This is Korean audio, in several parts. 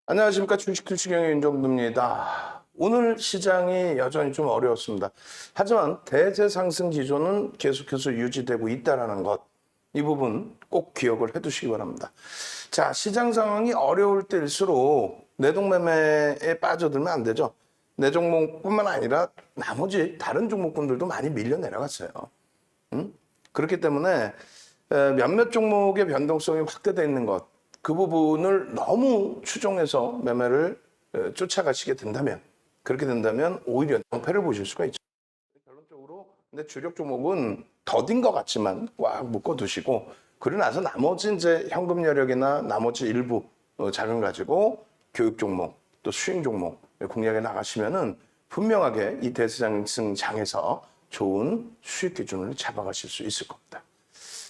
안녕하십니까. 주식투시경의 윤정두입니다. 오늘 시장이 여전히 좀 어려웠습니다. 하지만 대세 상승 기조는 계속해서 유지되고 있다는 것, 이 부분 꼭 기억을 해두시기 바랍니다. 자, 시장 상황이 어려울 때일수록 내동매매에 빠져들면 안 되죠. 내 종목뿐만 아니라 나머지 다른 종목군들도 많이 밀려 내려갔어요. 그렇기 때문에 몇몇 종목의 변동성이 확대되어 있는 것, 그 부분을 너무 추종해서 매매를 쫓아가시게 된다면, 그렇게 된다면 오히려 낭패를 보실 수가 있죠. 결론적으로 근데 주력 종목은 더딘 것 같지만 꽉 묶어두시고, 그러고 나서 나머지 이제 현금 여력이나 나머지 일부 자금 가지고 교육 종목 또 수익 종목 공략에 나가시면은 분명하게 이 대상승 장에서 좋은 수익 기준을 잡아가실 수 있을 겁니다.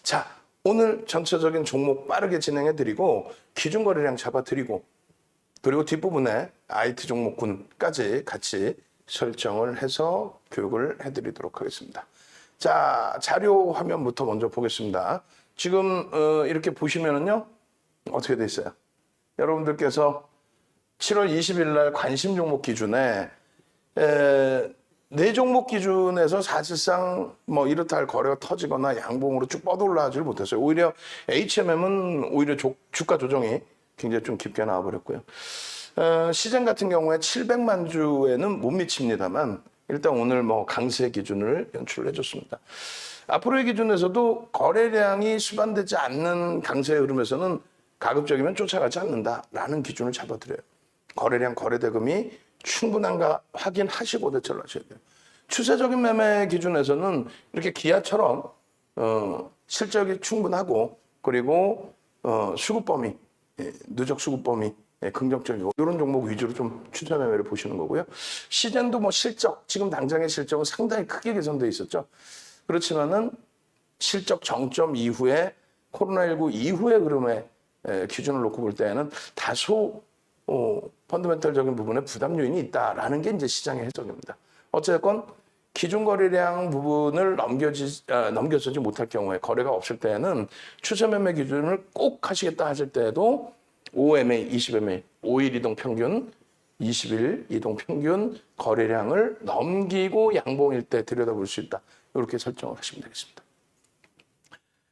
자, 오늘 전체적인 종목 빠르게 진행해 드리고 기준 거래량 잡아 드리고, 그리고 뒷부분에 IT 종목군까지 같이 설정을 해서 교육을 해 드리도록 하겠습니다. 자, 자료 화면부터 먼저 보겠습니다. 지금 이렇게 보시면은요, 어떻게 돼 있어요? 여러분들께서 7월 20일 날 관심 종목 기준에 네 종목 기준에서 사실상 뭐 이렇다 할 거래가 터지거나 양봉으로 쭉 뻗어올라가지를 못했어요. 오히려 HMM은 오히려 주가 조정이 굉장히 좀 깊게 나와버렸고요. 시장 같은 경우에 700만 주에는 못 미칩니다만 일단 오늘 뭐 강세 기준을 연출을 해줬습니다. 앞으로의 기준에서도 거래량이 수반되지 않는 강세의 흐름에서는 가급적이면 쫓아가지 않는다라는 기준을 잡아드려요. 거래량, 거래대금이 충분한가 확인하시고 대처를 하셔야 돼요. 추세적인 매매 기준에서는 이렇게 기아처럼 실적이 충분하고, 그리고 수급 범위, 누적 수급 범위 긍정적이고, 이런 종목 위주로 좀 추세 매매를 보시는 거고요. 시젠도 뭐 실적, 지금 당장의 실적은 상당히 크게 개선되어 있었죠. 그렇지만은 실적 정점 이후에 코로나19 이후의 흐름의 기준을 놓고 볼 때에는 다소 펀더멘털적인 부분에 부담 요인이 있다라는 게 이제 시장의 해석입니다. 어쨌건 기준 거래량 부분을 넘겨서지 못할 경우에, 거래가 없을 때에는 추세 매매 기준을 꼭 하시겠다 하실 때에도 5MA, 20MA, 5일 이동 평균, 20일 이동 평균 거래량을 넘기고 양봉일 때 들여다볼 수 있다. 이렇게 설정을 하시면 되겠습니다.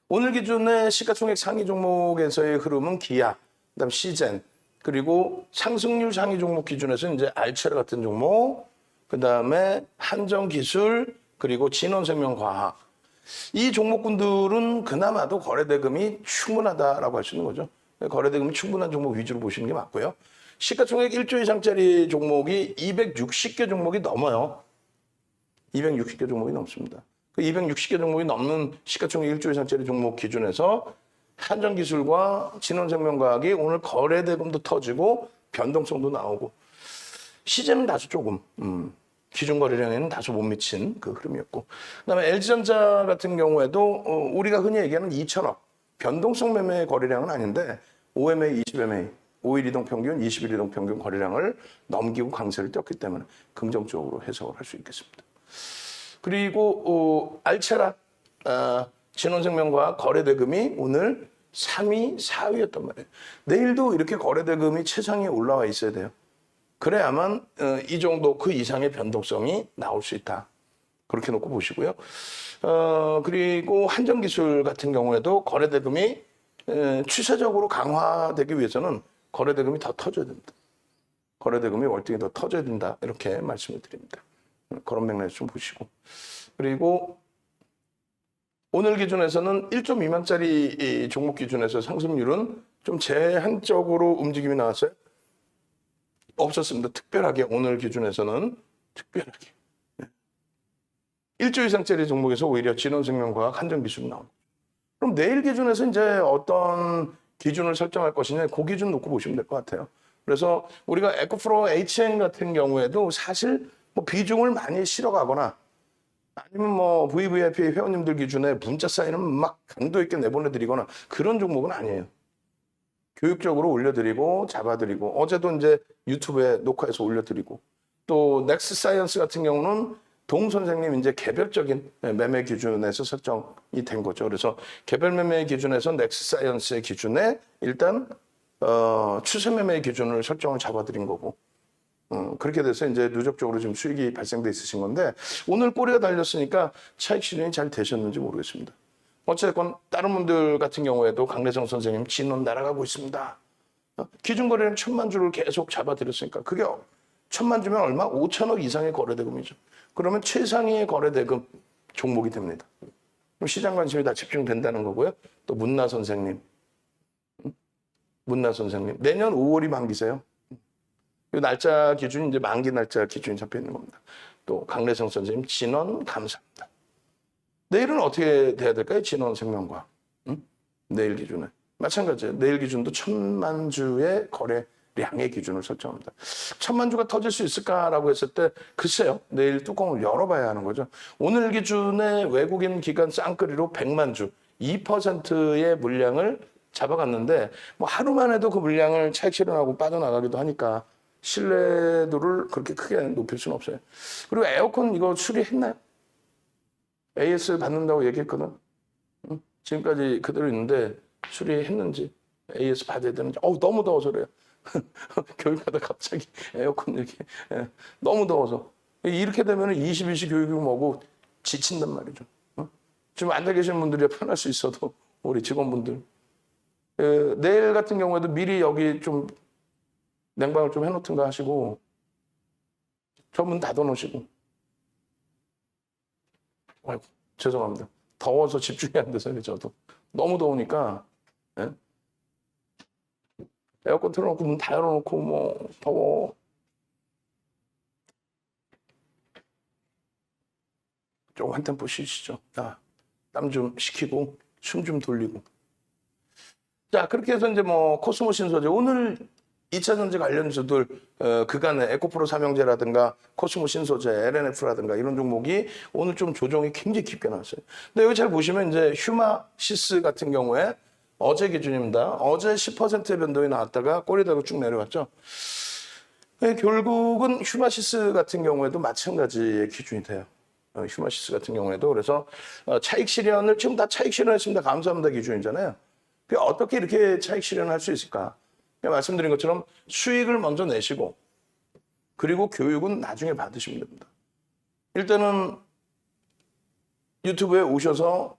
오늘 기준의 시가총액 상위 종목에서의 흐름은 기아, 그다음 시젠, 그리고 상승률 상위 종목 기준에서 이제 알체르 같은 종목, 그다음에 한정기술, 그리고 진원생명과학. 이 종목군들은 그나마도 거래대금이 충분하다라고 할 수 있는 거죠. 거래대금이 충분한 종목 위주로 보시는 게 맞고요. 시가총액 1조 이상짜리 종목이 260개 종목이 넘어요. 260개 종목이 넘습니다. 그 260개 종목이 넘는 시가총액 1조 이상짜리 종목 기준에서 한정기술과 진원생명과학이 오늘 거래대금도 터지고 변동성도 나오고, 시제는 다소 조금 기준 거래량에는 다소 못 미친 그 흐름이었고, 그다음에 LG전자 같은 경우에도 우리가 흔히 얘기하는 2천억 변동성 매매 거래량은 아닌데 5MA, 20MA, 5일 이동 평균, 20일 이동 평균 거래량을 넘기고 강세를 띄었기 때문에 긍정적으로 해석을 할 수 있겠습니다. 그리고 알체라, 진원생명과학 거래대금이 오늘 3위, 4위였단 말이에요. 내일도 이렇게 거래대금이 최상위에 올라와 있어야 돼요. 그래야만 이 정도 그 이상의 변동성이 나올 수 있다. 그렇게 놓고 보시고요. 그리고 한정기술 같은 경우에도 거래대금이 추세적으로 강화되기 위해서는 거래대금이 더 터져야 됩니다. 거래대금이 월등히 더 터져야 된다. 이렇게 말씀을 드립니다. 그런 맥락에서 좀 보시고. 그리고 오늘 기준에서는 1조 미만짜리 종목 기준에서 상승률은 좀 제한적으로 움직임이 나왔어요. 없었습니다. 특별하게 오늘 기준에서는 특별하게 1조 이상짜리 종목에서 오히려 진원생명과학, 한정기술이 나옵니다. 그럼 내일 기준에서 이제 어떤 기준을 설정할 것이냐, 그 기준 놓고 보시면 될 것 같아요. 그래서 우리가 에코프로 HN 같은 경우에도 사실 뭐 비중을 많이 실어가거나 아니면 뭐 VVIP 회원님들 기준에 문자 사인은 막 강도 있게 내보내드리거나 그런 종목은 아니에요. 교육적으로 올려드리고 잡아드리고, 어제도 이제 유튜브에 녹화해서 올려드리고, 또 넥스 사이언스 같은 경우는 동 선생님 이제 개별적인 매매 기준에서 설정이 된 거죠. 그래서 개별 매매 기준에서 넥스 사이언스의 기준에 일단 추세 매매 기준을 설정을 잡아드린 거고, 그렇게 돼서 이제 누적적으로 지금 수익이 발생돼 있으신 건데, 오늘 꼬리가 달렸으니까 차익 실현이 잘 되셨는지 모르겠습니다. 어쨌건 다른 분들 같은 경우에도 강래성 선생님 진원 날아가고 있습니다. 기준 거래량 1,000만 주를 계속 잡아드렸으니까 그게 1,000만 주면 얼마? 5천억 이상의 거래 대금이죠. 그러면 최상위의 거래 대금 종목이 됩니다. 그럼 시장 관심이 다 집중된다는 거고요. 또 문나 선생님, 내년 5월이 만기세요. 이 날짜 기준이 이제 만기 날짜 기준이 잡혀 있는 겁니다. 또 강래성 선생님 진원 감사합니다. 내일은 어떻게 돼야 될까요? 진원생명과 내일 기준에 마찬가지예요. 내일 기준도 1,000만 주의 거래량의 기준을 설정합니다. 1,000만 주가 터질 수 있을까라고 했을 때 글쎄요. 내일 뚜껑을 열어봐야 하는 거죠. 오늘 기준에 외국인 기관 쌍끌이로 100만 주 2%의 물량을 잡아갔는데 뭐 하루만 해도 그 물량을 차익 실현하고 빠져나가기도 하니까 신뢰도를 그렇게 크게 높일 수는 없어요. 그리고 에어컨 이거 수리했나요? AS 받는다고 얘기했거든. 지금까지 그대로 있는데 수리했는지 AS 받아야 되는지. 너무 더워서 그래요. 교육하다 갑자기 에어컨 이렇게 너무 더워서 이렇게 되면 22시 교육이 뭐고 지친단 말이죠. 지금 앉아 계신 분들이 편할 수 있어도 우리 직원분들 내일 같은 경우에도 미리 여기 좀 냉방을 좀 해놓든가 하시고 저 문 닫아놓으시고. 아이고, 죄송합니다. 더워서 집중이 안 돼서 저도 너무 더우니까 에어컨 틀어놓고 문 다 열어놓고 뭐 더워. 조금 한 템포 쉬시죠. 땀 좀 식히고 숨 좀 돌리고. 자, 그렇게 해서 이제 뭐 코스모 신소재 오늘 2차 전지 관련주들 그간의 에코프로 삼형제라든가 코스모 신소재, LNF라든가 이런 종목이 오늘 좀 조정이 굉장히 깊게 나왔어요. 근데 여기 잘 보시면 이제 휴마시스 같은 경우에 어제 기준입니다. 어제 10%의 변동이 나왔다가 꼬리 달고 쭉 내려왔죠. 결국은 휴마시스 같은 경우에도 마찬가지의 기준이 돼요. 휴마시스 같은 경우에도 그래서 차익 실현을 지금 다 차익 실현했습니다. 감사합니다 기준이잖아요. 어떻게 이렇게 차익 실현할 수 있을까? 말씀드린 것처럼 수익을 먼저 내시고 그리고 교육은 나중에 받으시면 됩니다. 일단은 유튜브에 오셔서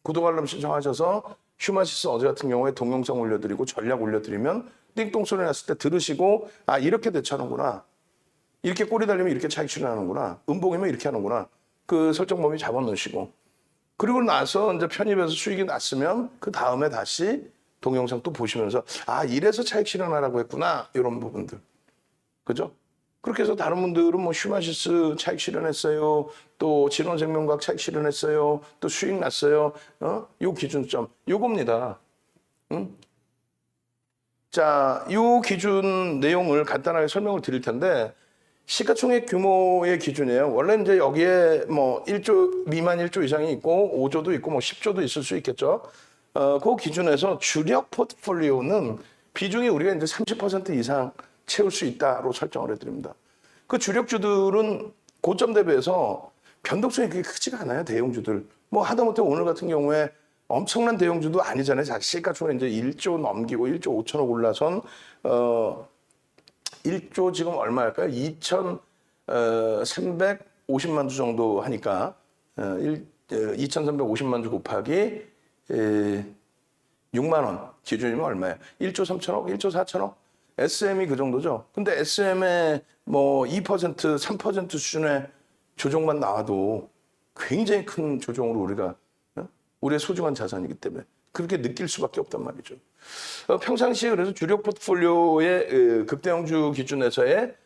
구독 알람 신청하셔서 휴마시스 어제 같은 경우에 동영상 올려드리고 전략 올려드리면 띵동 소리 났을 때 들으시고 이렇게 대처하는구나. 이렇게 꼬리 달리면 이렇게 차익 실현하는구나. 음봉이면 이렇게 하는구나. 그 설정 범위 잡아놓으시고 그리고 나서 이제 편입해서 수익이 났으면 그 다음에 다시 동영상 또 보시면서 이래서 차익 실현하라고 했구나 이런 부분들 그죠? 그렇게 해서 다른 분들은 뭐 휴마시스 차익 실현했어요, 또 진원생명과학 차익 실현했어요, 또 수익 났어요. 요 기준점 요겁니다. 자, 요 기준 내용을 간단하게 설명을 드릴 텐데 시가총액 규모의 기준이에요. 원래 이제 여기에 뭐 1조 미만 1조 이상이 있고 5조도 있고 뭐 10조도 있을 수 있겠죠. 그 기준에서 주력 포트폴리오는 비중이 우리가 이제 30% 이상 채울 수 있다로 설정을 해드립니다. 그 주력주들은 고점 대비해서 변동성이 그렇게 크지가 않아요. 대형주들. 뭐 하다못해 오늘 같은 경우에 엄청난 대형주도 아니잖아요. 시가총액 이제 1조 넘기고 1조 5천억 올라선 1조 지금 얼마일까요? 2,350만 주 정도 하니까 2,350만 주 곱하기 6만 원 기준이면 얼마예요? 1조 3천억, 1조 4천억? SM이 그 정도죠. 근데 SM의 뭐 2%, 3% 수준의 조정만 나와도 굉장히 큰 조정으로 우리의 소중한 자산이기 때문에 그렇게 느낄 수밖에 없단 말이죠. 평상시에 그래서 주력 포트폴리오의 극대형주 기준에서의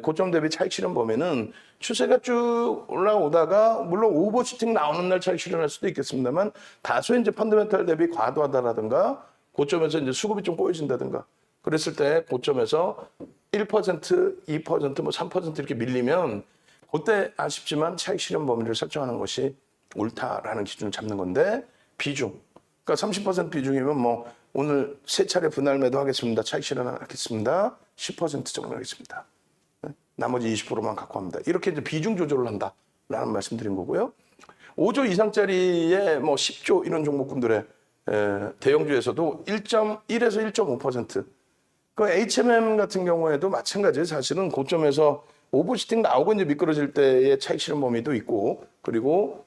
고점 대비 차익 실현 범위는 추세가 쭉 올라오다가 물론 오버슈팅 나오는 날 차익 실현할 수도 있겠습니다만 다소 이제 펀더멘탈 대비 과도하다라든가 고점에서 이제 수급이 좀 꼬여진다든가 그랬을 때 고점에서 1%, 2%, 뭐 3% 이렇게 밀리면 그때 아쉽지만 차익 실현 범위를 설정하는 것이 옳다라는 기준을 잡는 건데 비중 그러니까 30% 비중이면 뭐 오늘 3차례 분할 매도하겠습니다. 차익 실현하겠습니다. 10% 정도 하겠습니다. 나머지 20%만 갖고 합니다. 이렇게 이제 비중 조절을 한다라는 말씀드린 거고요. 5조 이상짜리의 뭐 10조 이런 종목군들의 대형주에서도 1.1에서 1.5% 그 HMM 같은 경우에도 마찬가지예요. 사실은 고점에서 오버슈팅 나오고 이제 미끄러질 때의 차익 실현 범위도 있고, 그리고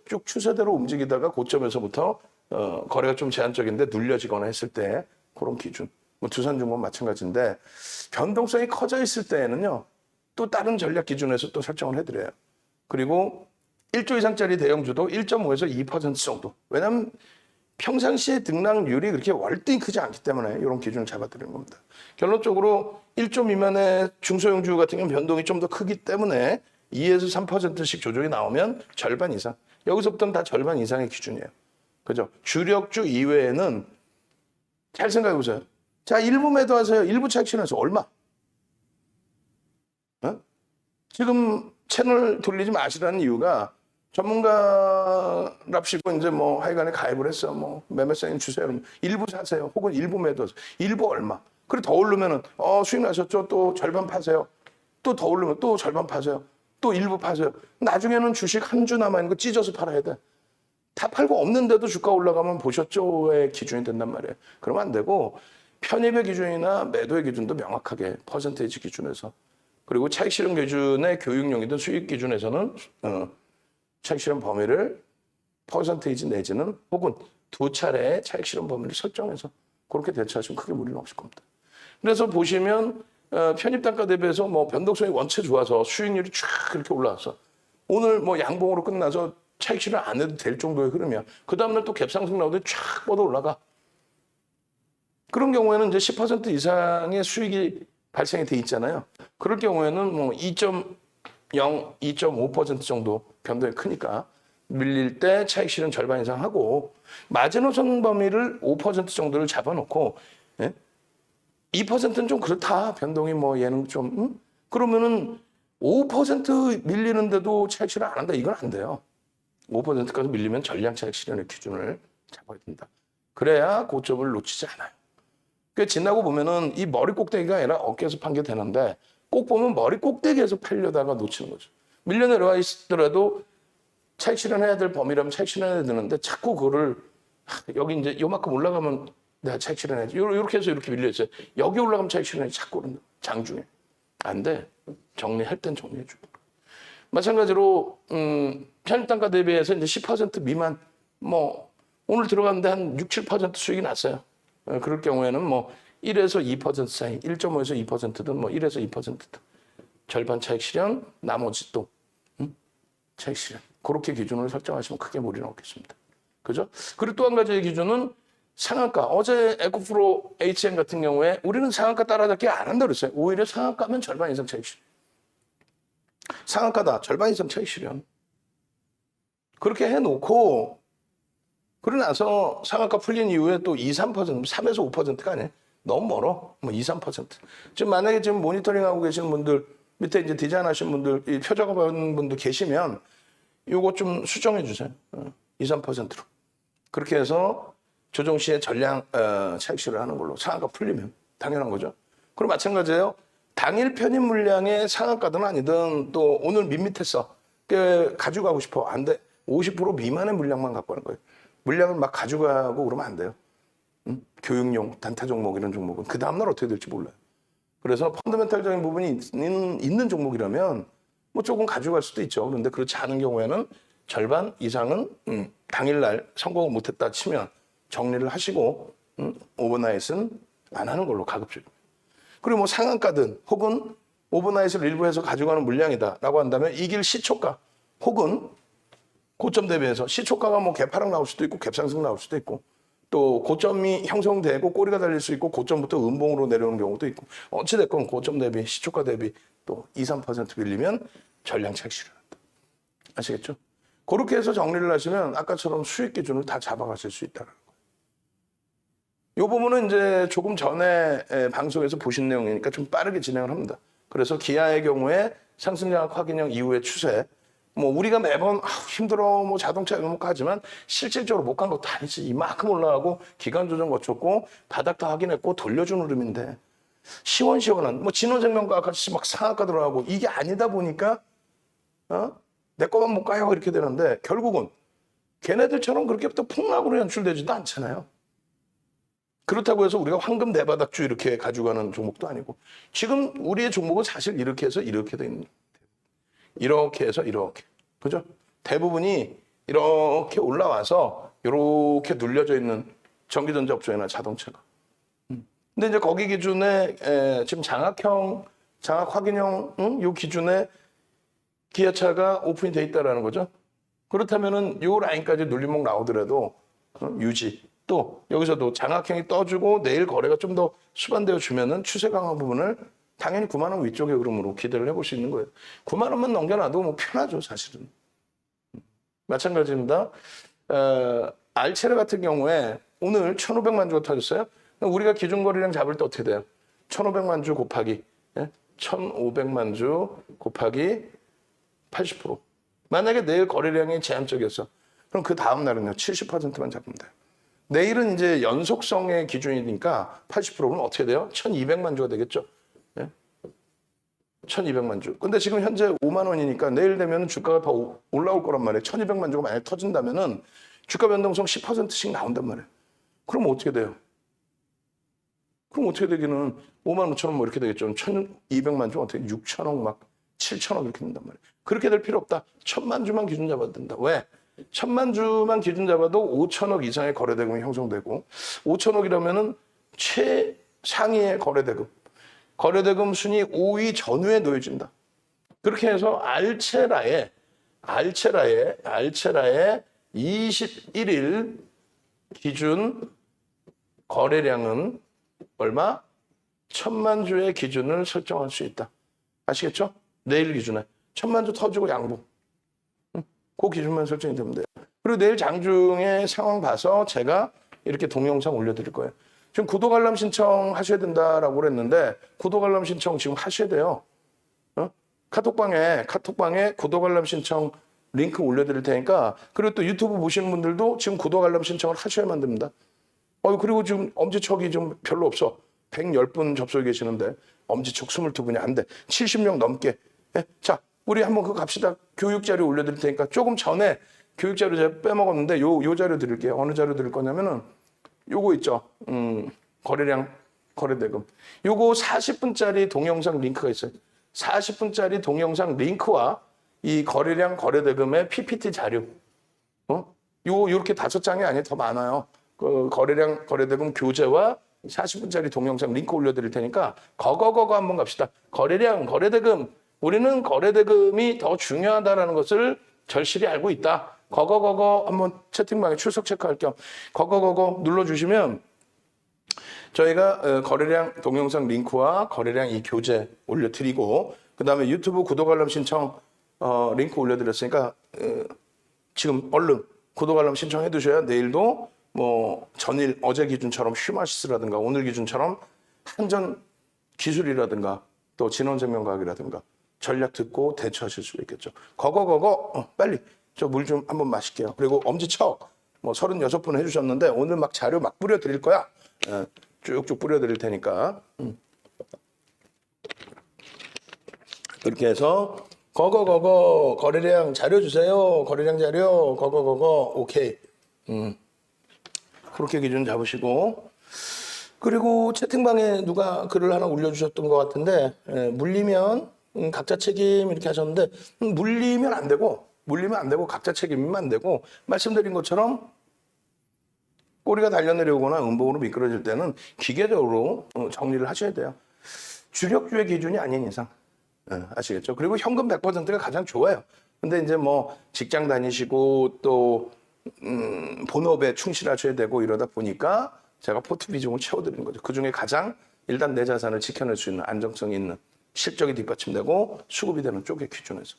쭉 추세대로 움직이다가 고점에서부터 거래가 좀 제한적인데 눌려지거나 했을 때 그런 기준. 뭐 두산중공 마찬가지인데 변동성이 커져 있을 때에는요. 또 다른 전략 기준에서 또 설정을 해드려요. 그리고 1조 이상짜리 대형주도 1.5에서 2% 정도. 왜냐하면 평상시에 등락률이 그렇게 월등히 크지 않기 때문에 이런 기준을 잡아드리는 겁니다. 결론적으로 1조 미만의 중소형주 같은 경우는 변동이 좀 더 크기 때문에 2에서 3%씩 조정이 나오면 절반 이상. 여기서부터는 다 절반 이상의 기준이에요. 그죠? 주력주 이외에는 잘 생각해 보세요. 자, 일부 매도하세요. 일부 차익 실현해서 얼마? 어? 지금 채널 돌리지 마시라는 이유가 전문가랍시고 이제 뭐 하여간에 가입을 했어. 뭐 매매사인 주세요. 그러면 일부 사세요. 혹은 일부 매도하세요. 일부 얼마? 그리고 더 오르면은 수익 나셨죠? 또 절반 파세요. 또 더 오르면 또 절반 파세요. 또 일부 파세요. 나중에는 주식 한 주 남아있는 거 찢어서 팔아야 돼. 다 팔고 없는데도 주가 올라가면 보셨죠의 기준이 된단 말이에요. 그러면 안 되고 편입의 기준이나 매도의 기준도 명확하게 퍼센테이지 기준에서, 그리고 차익 실현 기준의 교육용이든 수익 기준에서는 차익 실현 범위를 퍼센테이지 내지는 혹은 두 차례의 차익 실현 범위를 설정해서 그렇게 대처하시면 크게 무리는 없을 겁니다. 그래서 보시면 편입 단가 대비해서 뭐 변동성이 원체 좋아서 수익률이 쫙 이렇게 올라왔어. 오늘 뭐 양봉으로 끝나서 차익 실현 안 해도 될 정도의 흐름이야. 그 다음날 또 갭상승 나오더니 쫙 뻗어 올라가. 그런 경우에는 이제 10% 이상의 수익이 발생이 돼 있잖아요. 그럴 경우에는 뭐 2.0, 2.5% 정도 변동이 크니까 밀릴 때 차익 실현 절반 이상 하고 마지노선 범위를 5% 정도를 잡아놓고 2%는 좀 그렇다. 변동이 뭐 얘는 좀 그러면은 5% 밀리는데도 차익 실현 안 한다. 이건 안 돼요. 5%까지 밀리면 전량 차익 실현의 기준을 잡아야 된다. 그래야 고점을 놓치지 않아요. 꽤 지나고 보면은 이 머리 꼭대기가 아니라 어깨에서 판 게 되는데 꼭 보면 머리 꼭대기에서 팔려다가 놓치는 거죠. 밀려 내려와 있더라도 차익 실현해야 될 범위라면 차익 실현해야 되는데 자꾸 그거를 여기 이제 요만큼 올라가면 내가 차익 실현해야지. 이렇게 해서 이렇게 밀려있어요. 여기 올라가면 차익 실현해야지. 자꾸 그런다. 장중에. 안 돼. 정리할 땐 정리해줘. 마찬가지로 편입단가 대비해서 이제 10% 미만 뭐 오늘 들어갔는데 한 6, 7% 수익이 났어요. 그럴 경우에는 뭐 1에서 2% 사이, 1.5에서 2%든 뭐 1에서 2%든 절반 차익 실현, 나머지 또 차익 실현. 그렇게 기준을 설정하시면 크게 무리는 없겠습니다. 그죠? 그리고 또 한 가지의 기준은 상한가. 어제 에코프로 HM 같은 경우에 우리는 상한가 따라잡기 안 한다고 그랬어요. 오히려 상한가면 절반 이상 차익 실현. 상한가다. 절반 이상 차익 실현. 그렇게 해놓고 그러고 나서 상한가 풀린 이후에 또 2, 3%, 3에서 5%가 아니에요. 너무 멀어. 뭐 2, 3%. 지금 만약에 지금 모니터링하고 계시는 분들, 밑에 이제 디자인 하신 분들, 이 표적화 받은 분들 계시면 요거 좀 수정해 주세요. 2, 3%로. 그렇게 해서 조정 시에 전량 차익 실현하는 걸로 상한가 풀리면 당연한 거죠. 그리고 마찬가지예요. 당일 편입 물량의 상한가든 아니든 또 오늘 밋밋했어. 가져가고 싶어. 안 돼. 50% 미만의 물량만 갖고 가는 거예요. 물량을 막 가져가고 그러면 안 돼요. 교육용, 단타 종목 이런 종목은 그 다음날 어떻게 될지 몰라요. 그래서 펀더멘탈적인 부분이 있는 종목이라면 뭐 조금 가져갈 수도 있죠. 그런데 그렇지 않은 경우에는 절반 이상은 당일날 성공을 못했다 치면 정리를 하시고 오버나잇은 안 하는 걸로 가급적. 그리고 뭐 상한가든 혹은 오버나잇을 일부 해서 가져가는 물량이다라고 한다면 이 길 시초가 혹은 고점 대비해서 시초가가 뭐 개파락 나올 수도 있고 갭상승 나올 수도 있고 또 고점이 형성되고 꼬리가 달릴 수 있고 고점부터 음봉으로 내려오는 경우도 있고 어찌됐건 고점 대비 시초가 대비 또 2, 3% 밀리면 전량 차익 실현한다. 아시겠죠? 그렇게 해서 정리를 하시면 아까처럼 수익 기준을 다 잡아가실 수 있다는 거예요. 이 부분은 이제 조금 전에 방송에서 보신 내용이니까 좀 빠르게 진행을 합니다. 그래서 기아의 경우에 상승장악 확인형 이후의 추세, 뭐 우리가 매번 힘들어 뭐 자동차 이런 거 하지만 실질적으로 못 간 것도 아니지. 이만큼 올라가고 기간 조정 거쳤고 바닥 다 확인했고 돌려주는 흐름인데 시원시원한 뭐 진원생명과 같이 막 상한가 들어가고 이게 아니다 보니까 내 거만 못 가요 이렇게 되는데 결국은 걔네들처럼 그렇게 또 폭락으로 연출되지도 않잖아요. 그렇다고 해서 우리가 황금 네바닥주 이렇게 가져가는 종목도 아니고 지금 우리의 종목은 사실 이렇게 해서 이렇게 돼 있는 이렇게 해서 이렇게 그죠? 대부분이 이렇게 올라와서 이렇게 눌려져 있는 전기전자 업종이나 자동차가. 근데 이제 거기 기준에 지금 장악 확인형 요 기준에 기아차가 오픈이 돼 있다라는 거죠. 그렇다면은 요 라인까지 눌림목 나오더라도 유지. 또 여기서도 장악형이 떠주고 내일 거래가 좀 더 수반되어 주면은 추세 강화 부분을 당연히 9만 원 위쪽의 흐름으로 기대를 해볼 수 있는 거예요. 9만 원만 넘겨놔도 뭐 편하죠, 사실은. 마찬가지입니다. 알체르 같은 경우에 오늘 1,500만 주가 터졌어요. 우리가 기준 거래량 잡을 때 어떻게 돼요? 1,500만 주 곱하기 1,500만 주 곱하기 80%. 만약에 내일 거래량이 제한적이었어. 그럼 그 다음 날은요 70%만 잡으면 돼요. 내일은 이제 연속성의 기준이니까 80%는 어떻게 돼요? 1,200만 주가 되겠죠. 1,200만 주. 근데 지금 현재 5만 원이니까 내일 되면 주가가 더 올라올 거란 말이에요. 1,200만 주가 만약에 터진다면은 주가 변동성 10%씩 나온단 말이에요. 그럼 어떻게 돼요? 그럼 어떻게 되기는 5만 5천 원 뭐 이렇게 되겠죠. 1,200만 주 어떻게 6천억 막 7천억 이렇게 된단 말이에요. 그렇게 될 필요 없다. 1,000만 주만 기준 잡아도 된다. 왜? 1,000만 주만 기준 잡아도 5천억 이상의 거래대금이 형성되고 5천억이라면은 최상위의 거래대금 순위 5위 전후에 놓여진다. 그렇게 해서 알체라의 21일 기준 거래량은 얼마? 1,000만 주의 기준을 설정할 수 있다. 아시겠죠? 내일 기준에 1,000만 주 터지고 양보. 그 기준만 설정이 되면 돼요. 그리고 내일 장중의 상황 봐서 제가 이렇게 동영상 올려드릴 거예요. 지금 구독 알람 신청 하셔야 된다라고 그랬는데 구독 알람 신청 지금 하셔야 돼요. 카톡방에 구독 알람 신청 링크 올려드릴 테니까 그리고 또 유튜브 보시는 분들도 지금 구독 알람 신청을 하셔야만 됩니다. 그리고 지금 엄지척이 좀 별로 없어. 110분 접속해 계시는데 엄지척 22분이 안 돼. 70명 넘게. 자, 우리 한번 그거 갑시다. 교육 자료 올려드릴 테니까 조금 전에 교육 자료 제가 빼먹었는데 요 자료 드릴게요. 어느 자료 드릴 거냐면은 요거 있죠. 거래량, 거래대금. 요거 40분짜리 동영상 링크가 있어요. 40분짜리 동영상 링크와 이 거래량, 거래대금의 PPT 자료. 요렇게 5장이 아니에요. 더 많아요. 그 거래량, 거래대금 교재와 40분짜리 동영상 링크 올려드릴 테니까 거거 한번 갑시다. 거래량, 거래대금. 우리는 거래대금이 더 중요하다는 것을 절실히 알고 있다. 거거 한번 채팅방에 출석 체크할 겸 거거 눌러주시면 저희가 거래량 동영상 링크와 거래량 이 교재 올려드리고 그 다음에 유튜브 구독 알람 신청 링크 올려드렸으니까 지금 얼른 구독 알람 신청해 두셔야 내일도 뭐 전일 어제 기준처럼 휴마시스라든가 오늘 기준처럼 한전 기술이라든가 또 진원생명과학이라든가 전략 듣고 대처하실 수 있겠죠. 거거 빨리 저 물 좀 한번 마실게요. 그리고 엄지척 뭐 36분 해주셨는데 오늘 막 자료 막 뿌려드릴 거야. 쭉쭉 뿌려드릴 테니까. 그렇게 해서 거거 거래량 자료 주세요. 거래량 자료 거거 오케이. 그렇게 기준 잡으시고 그리고 채팅방에 누가 글을 하나 올려주셨던 것 같은데 물리면 각자 책임 이렇게 하셨는데 물리면 안 되고 각자 책임이면 안 되고 말씀드린 것처럼 꼬리가 달려내려오거나 음봉으로 미끄러질 때는 기계적으로 정리를 하셔야 돼요. 주력주의 기준이 아닌 이상. 아시겠죠? 그리고 현금 100%가 가장 좋아요. 근데 이제 뭐 직장 다니시고 또 본업에 충실하셔야 되고 이러다 보니까 제가 포트 비중을 채워드리는 거죠. 그중에 가장 일단 내 자산을 지켜낼 수 있는 안정성이 있는 실적이 뒷받침되고 수급이 되는 쪽의 기준에서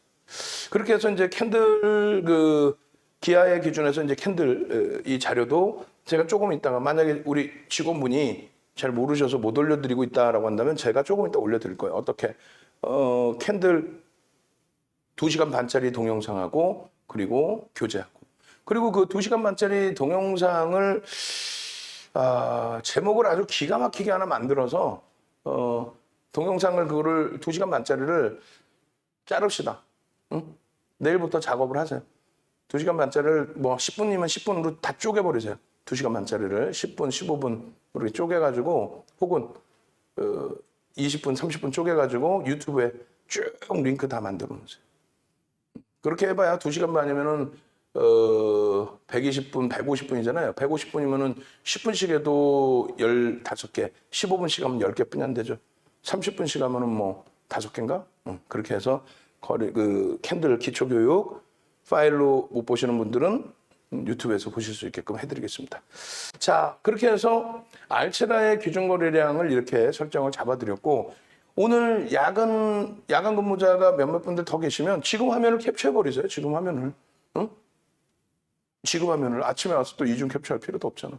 그렇게 해서 이제 캔들 기아의 기준에서 이제 캔들 이 자료도 제가 조금 있다가 만약에 우리 직원분이 잘 모르셔서 못 올려드리고 있다라고 한다면 제가 조금 이따 올려드릴 거예요. 어떻게 캔들 2시간 반짜리 동영상하고 그리고 교재하고 그리고 그 2시간 반짜리 동영상을 제목을 아주 기가 막히게 하나 만들어서 동영상을 그거를 2시간 반짜리를 자릅시다. 내일부터 작업을 하세요. 2시간 반짜리를 뭐 10분이면 10분으로 다 쪼개버리세요. 2시간 반짜리를 10분, 15분 이렇게 쪼개가지고 혹은 20분, 30분 쪼개가지고 유튜브에 쭉 링크 다 만들어 놓으세요. 그렇게 해봐야 2시간 반이면은 120분, 150분이잖아요. 150분이면은 10분씩 해도 15개, 15분씩 하면 10개뿐이 안 되죠. 30분씩 하면은 뭐 5개인가? 그렇게 해서 캔들 기초교육 파일로 못 보시는 분들은 유튜브에서 보실 수 있게끔 해드리겠습니다. 자, 그렇게 해서 알체라의 기준 거래량을 이렇게 설정을 잡아드렸고, 오늘 야간 근무자가 몇몇 분들 더 계시면 지금 화면을 캡처해 버리세요. 지금 화면을. 응? 지금 화면을 아침에 와서 또 이중 캡처할 필요도 없잖아.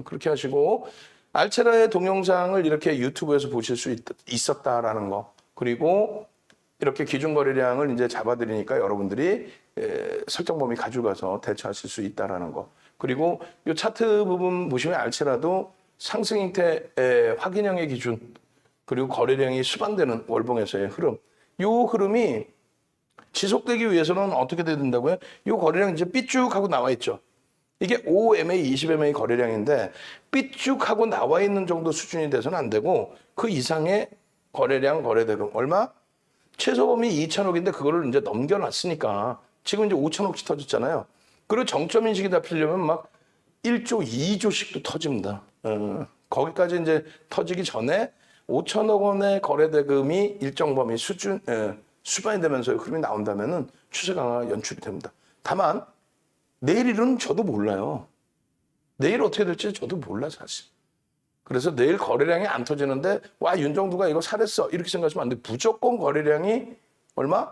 그렇게 하시고 알체라의 동영상을 이렇게 유튜브에서 보실 수 있었다라는 거. 그리고 이렇게 기준 거래량을 이제 잡아드리니까 여러분들이 설정 범위 가져가서 대처하실 수 있다라는 거. 그리고 이 차트 부분 보시면 알체라도 상승 형태 확인형의 기준, 그리고 거래량이 수반되는 월봉에서의 흐름. 이 흐름이 지속되기 위해서는 어떻게 돼야 된다고요? 이 거래량 이제 삐쭉하고 나와 있죠. 이게 5MA, 20MA 거래량인데 삐쭉하고 나와 있는 정도 수준이 돼서는 안 되고 그 이상의 거래량, 거래대금 얼마? 최소 범위 2천억인데 그거를 이제 넘겨놨으니까 지금 이제 5천억씩 터졌잖아요. 그리고 정점 인식이 잡히려면 막 1조, 2조씩도 터집니다. 거기까지 이제 터지기 전에 5천억 원의 거래대금이 일정 범위 수준, 수반이 되면서 흐름이 나온다면은 추세 강화가 연출이 됩니다. 다만 내일은 저도 몰라요. 내일 어떻게 될지 저도 몰라 사실. 그래서 내일 거래량이 안 터지는데 와 윤정두가 이거 사랬어 이렇게 생각하시면 안 돼. 무조건 거래량이 얼마?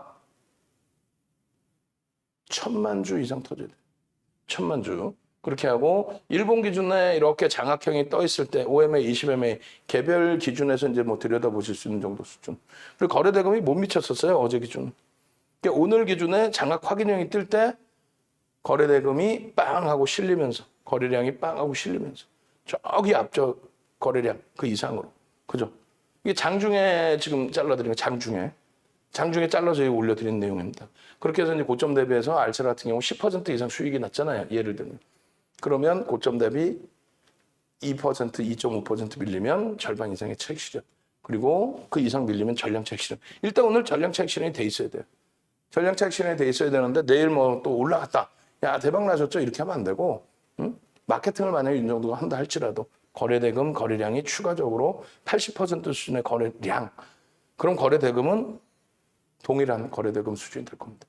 1,000만 주 이상 터져야 돼. 1,000만 주. 그렇게 하고 일본 기준에 이렇게 장악형이 떠 있을 때 OMA, 20MA 개별 기준에서 이제 뭐 들여다보실 수 있는 정도 수준. 그리고 거래 대금이 못 미쳤었어요 어제 기준. 그러니까 오늘 기준에 장악 확인형이 뜰 때 거래 대금이 빵 하고 실리면서 거래량이 빵 하고 실리면서 저기 앞쪽 거래량 그 이상으로 그죠? 이게 장중에 지금 잘라드린 거 장중에 잘라서 올려드린 내용입니다. 그렇게 해서 이제 고점 대비해서 알체라 같은 경우 10% 이상 수익이 났잖아요. 예를 들면. 그러면 고점 대비 2%, 2.5% 밀리면 절반 이상의 차익 실현. 그리고 그 이상 밀리면 전량 차익 실현. 일단 오늘 전량 차익 실현이 돼 있어야 돼요. 전량 차익 실현이 돼 있어야 되는데 내일 뭐 또 올라갔다. 야 대박 나셨죠? 이렇게 하면 안 되고 마케팅을 만약에 윤정두가 한다 할지라도 거래대금, 거래량이 추가적으로 80% 수준의 거래량. 그럼 거래대금은 동일한 거래대금 수준이 될 겁니다.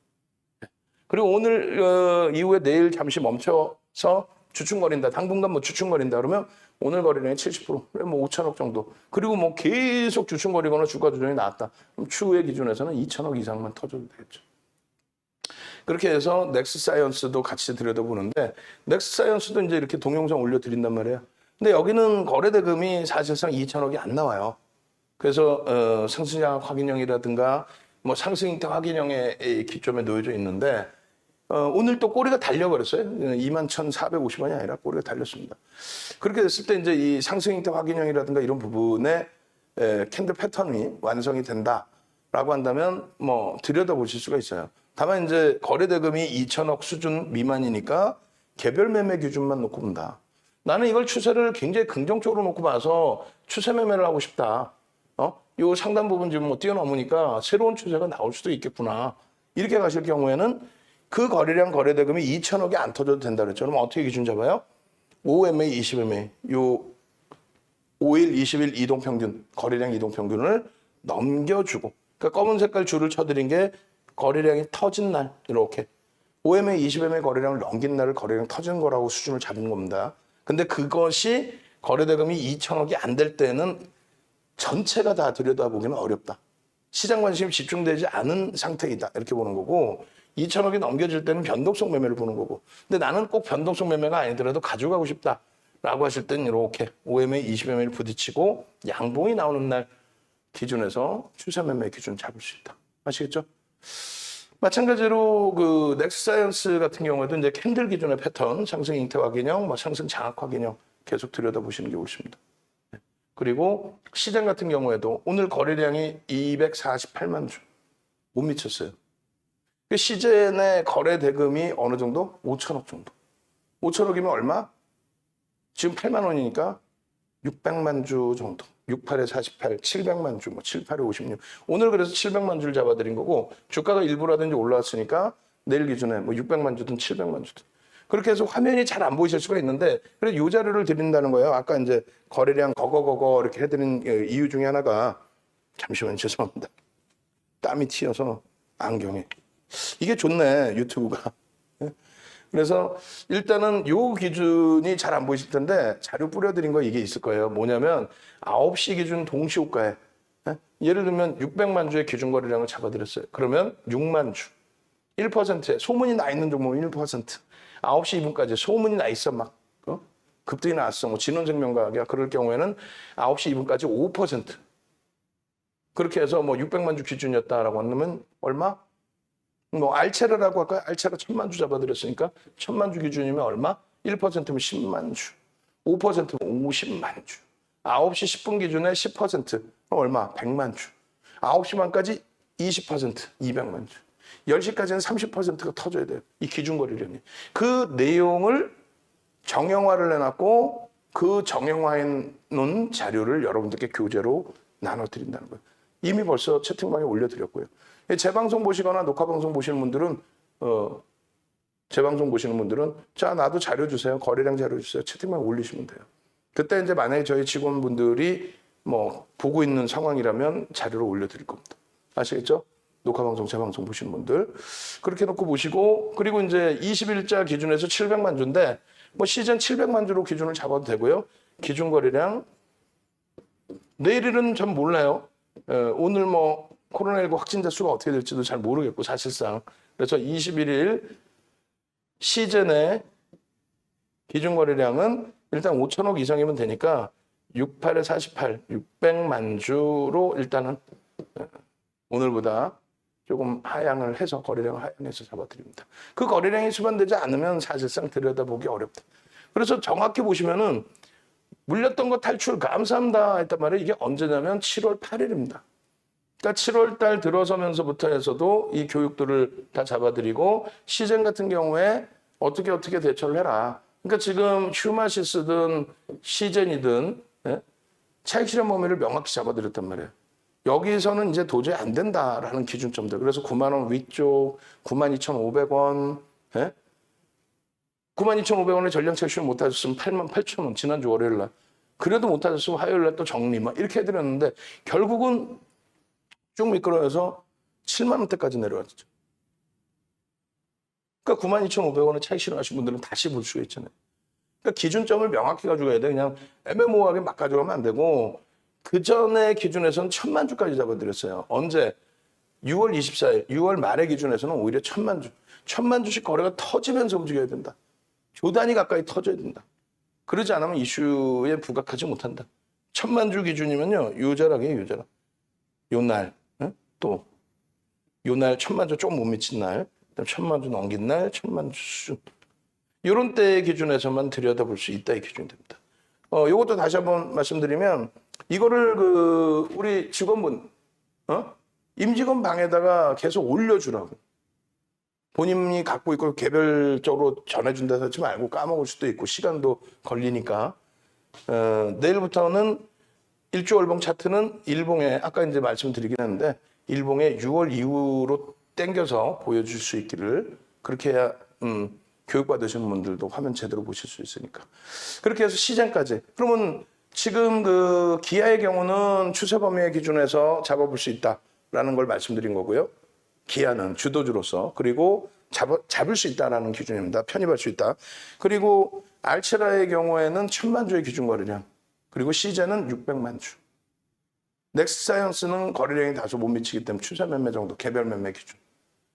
그리고 오늘 이후에 내일 잠시 멈춰서 주춤거린다. 당분간 뭐 주춤거린다 그러면 오늘 거래량이 70%, 그래 뭐 5천억 정도. 그리고 뭐 계속 주춤거리거나 주가 조정이 나왔다. 그럼 추후의 기준에서는 2천억 이상만 터져도 되겠죠. 그렇게 해서 넥스사이언스도 같이 들여다보는데 넥스사이언스도 이제 이렇게 동영상 올려드린단 말이에요. 근데 여기는 거래대금이 사실상 2천억이 안 나와요. 그래서 상승장악 확인형이라든가 뭐 상승형태 확인형의 기점에 놓여져 있는데 오늘 또 꼬리가 달려버렸어요. 21,450원이 아니라 꼬리가 달렸습니다. 그렇게 됐을 때 이제 이 상승형태 확인형이라든가 이런 부분에 캔들 패턴이 완성이 된다라고 한다면 뭐 들여다보실 수가 있어요. 다만 이제 거래대금이 2천억 수준 미만이니까 개별 매매 기준만 놓고 본다. 나는 이걸 추세를 굉장히 긍정적으로 놓고 봐서 추세 매매를 하고 싶다. 요 상단 부분 지금 뭐 뛰어넘으니까 새로운 추세가 나올 수도 있겠구나. 이렇게 가실 경우에는 그 거래량 거래대금이 2천억이 안 터져도 된다 그랬죠. 그럼 어떻게 기준 잡아요? 5MA, 20MA. 요 5일, 20일 이동평균, 거래량 이동평균을 넘겨주고. 그러니까 검은 색깔 줄을 쳐드린 게 거래량이 터진 날, 이렇게. 5MA, 20MA 거래량을 넘긴 날을 거래량 터진 거라고 수준을 잡은 겁니다. 근데 그것이 거래대금이 2천억이 안 될 때는 전체가 다 들여다보기는 어렵다. 시장 관심이 집중되지 않은 상태이다. 이렇게 보는 거고 2천억이 넘겨질 때는 변동성 매매를 보는 거고 근데 나는 꼭 변동성 매매가 아니더라도 가져가고 싶다라고 하실 때는 이렇게 5MA, 20MA를 부딪히고 양봉이 나오는 날 기준에서 추세 매매 기준 잡을 수 있다. 아시겠죠? 마찬가지로 그 넥스사이언스 같은 경우에도 이제 캔들 기준의 패턴, 상승 잉태 확인형, 뭐 상승 장악 확인형 계속 들여다보시는 게 옳습니다. 그리고 시장 같은 경우에도 오늘 거래량이 248만 주 못 미쳤어요. 시즌의 거래 대금이 어느 정도? 5천억 정도. 5천억이면 얼마? 지금 8만 원이니까 600만 주 정도. 68에 48, 700만 주, 뭐 7, 8에 56. 오늘 그래서 700만 주를 잡아드린 거고 주가가 일부라든지 올라왔으니까 내일 기준에 뭐 600만 주든 700만 주든. 그렇게 해서 화면이 잘 안 보이실 수가 있는데 그래서 이 자료를 드린다는 거예요. 아까 이제 거래량 거거거거 이렇게 해드린 이유 중에 하나가 잠시만요. 죄송합니다. 땀이 튀어서 안경에. 이게 좋네, 유튜브가. 그래서 일단은 요 기준이 잘 안 보이실 텐데 자료 뿌려드린 거 이게 있을 거예요. 뭐냐면 9시 기준 동시호가에 예를 들면 600만 주의 기준 거래량을 잡아드렸어요. 그러면 6만 주. 1%에 소문이 나 있는 종목은 1%. 9시 2분까지 소문이 나 있어 막 급등이 나왔어. 뭐 진원생명과학이야. 그럴 경우에는 9시 2분까지 5%. 그렇게 해서 뭐 600만 주 기준이었다라고 하면 얼마? 뭐 알체르라고 할까요? 알체르 1000만 주 잡아드렸으니까 1000만 주 기준이면 얼마? 1%면 10만 주. 5%면 50만 주. 9시 10분 기준에 10% 얼마? 100만 주. 9시 반까지 20% 200만 주. 10시까지는 30%가 터져야 돼요. 이 기준거래량이. 그 내용을 정형화를 해놨고 그 정형화해 놓은 자료를 여러분들께 교재로 나눠드린다는 거예요. 이미 벌써 채팅방에 올려드렸고요. 재방송 보시거나 녹화방송 보시는 분들은 재방송 보시는 분들은 자 나도 자료 주세요. 거래량 자료 주세요. 채팅방에 올리시면 돼요. 그때 이제 만약에 저희 직원분들이 뭐 보고 있는 상황이라면 자료를 올려드릴 겁니다. 아시겠죠? 녹화방송, 재방송 보시는 분들. 그렇게 놓고 보시고, 그리고 이제 20일자 기준에서 700만 주인데, 뭐 시즌 700만 주로 기준을 잡아도 되고요. 기준 거래량, 내일은 전 몰라요. 오늘 뭐 코로나19 확진자 수가 어떻게 될지도 잘 모르겠고, 사실상. 그래서 21일 시즌의 기준 거래량은 일단 5천억 이상이면 되니까 68에 48, 600만 주로 일단은 오늘보다 조금 하향을 해서 거래량을 하향해서 잡아드립니다. 그 거래량이 수반되지 않으면 사실상 들여다보기 어렵다. 그래서 정확히 보시면은 물렸던 거 탈출 감사합니다 했단 말이에요. 이게 언제냐면 7월 8일입니다. 그러니까 7월 달 들어서면서부터 해서도 이 교육들을 다 잡아드리고 시즌 같은 경우에 어떻게 대처를 해라. 그러니까 지금 휴마시스든 시즌이든 차익 실현 범위를 명확히 잡아드렸단 말이에요. 여기서는 이제 도저히 안 된다라는 기준점들. 그래서 9만 원 위쪽, 92,500원, 92,500원에 전량 채취를 못 하셨으면 88,000원, 지난주 월요일 날. 그래도 못 하셨으면 화요일 날 또 정리, 막 이렇게 해드렸는데, 결국은 쭉 미끄러워서 7만 원대까지 내려왔죠. 그러니까 92,500원에 차익 실현하신 분들은 다시 볼 수가 있잖아요. 그러니까 기준점을 명확히 가져가야 돼. 그냥 애매모호하게 막 가져가면 안 되고, 그 전에 기준에서는 1000만 주까지 잡아드렸어요. 언제? 6월 24일, 6월 말의 기준에서는 오히려 1000만 주. 1000만 주씩 거래가 터지면서 움직여야 된다. 조 단위 가까이 터져야 된다. 그러지 않으면 이슈에 부각하지 못한다. 1000만 주 기준이면요, 유자락이에요, 유자락. 요 날, 또, 요 날 1000만 주 조금 못 미친 날, 그다음 1000만 주 넘긴 날, 1000만 주 수준. 이런 때의 기준에서만 들여다볼 수 있다, 이 기준이 됩니다. 요것도 다시 한번 말씀드리면, 이거를 우리 직원분, 임직원 방에다가 계속 올려주라고. 본인이 갖고 있고 개별적으로 전해준다 하지 말고 까먹을 수도 있고 시간도 걸리니까. 내일부터는 일주월봉 차트는 일봉에 아까 이제 말씀드리긴 했는데 일봉에 6월 이후로 땡겨서 보여줄 수 있기를 그렇게 해야 교육받으시는 분들도 화면 제대로 보실 수 있으니까. 그렇게 해서 시장까지. 그러면 지금 그 기아의 경우는 추세 범위의 기준에서 잡아볼 수 있다라는 걸 말씀드린 거고요. 기아는 주도주로서 그리고 잡을 수 있다라는 기준입니다. 편입할 수 있다. 그리고 알체라의 경우에는 1000만 주의 기준 거래량. 그리고 시제는 600만 주. 넥스사이언스는 거래량이 다소 못 미치기 때문에 추세 매매 정도, 개별 매매 기준.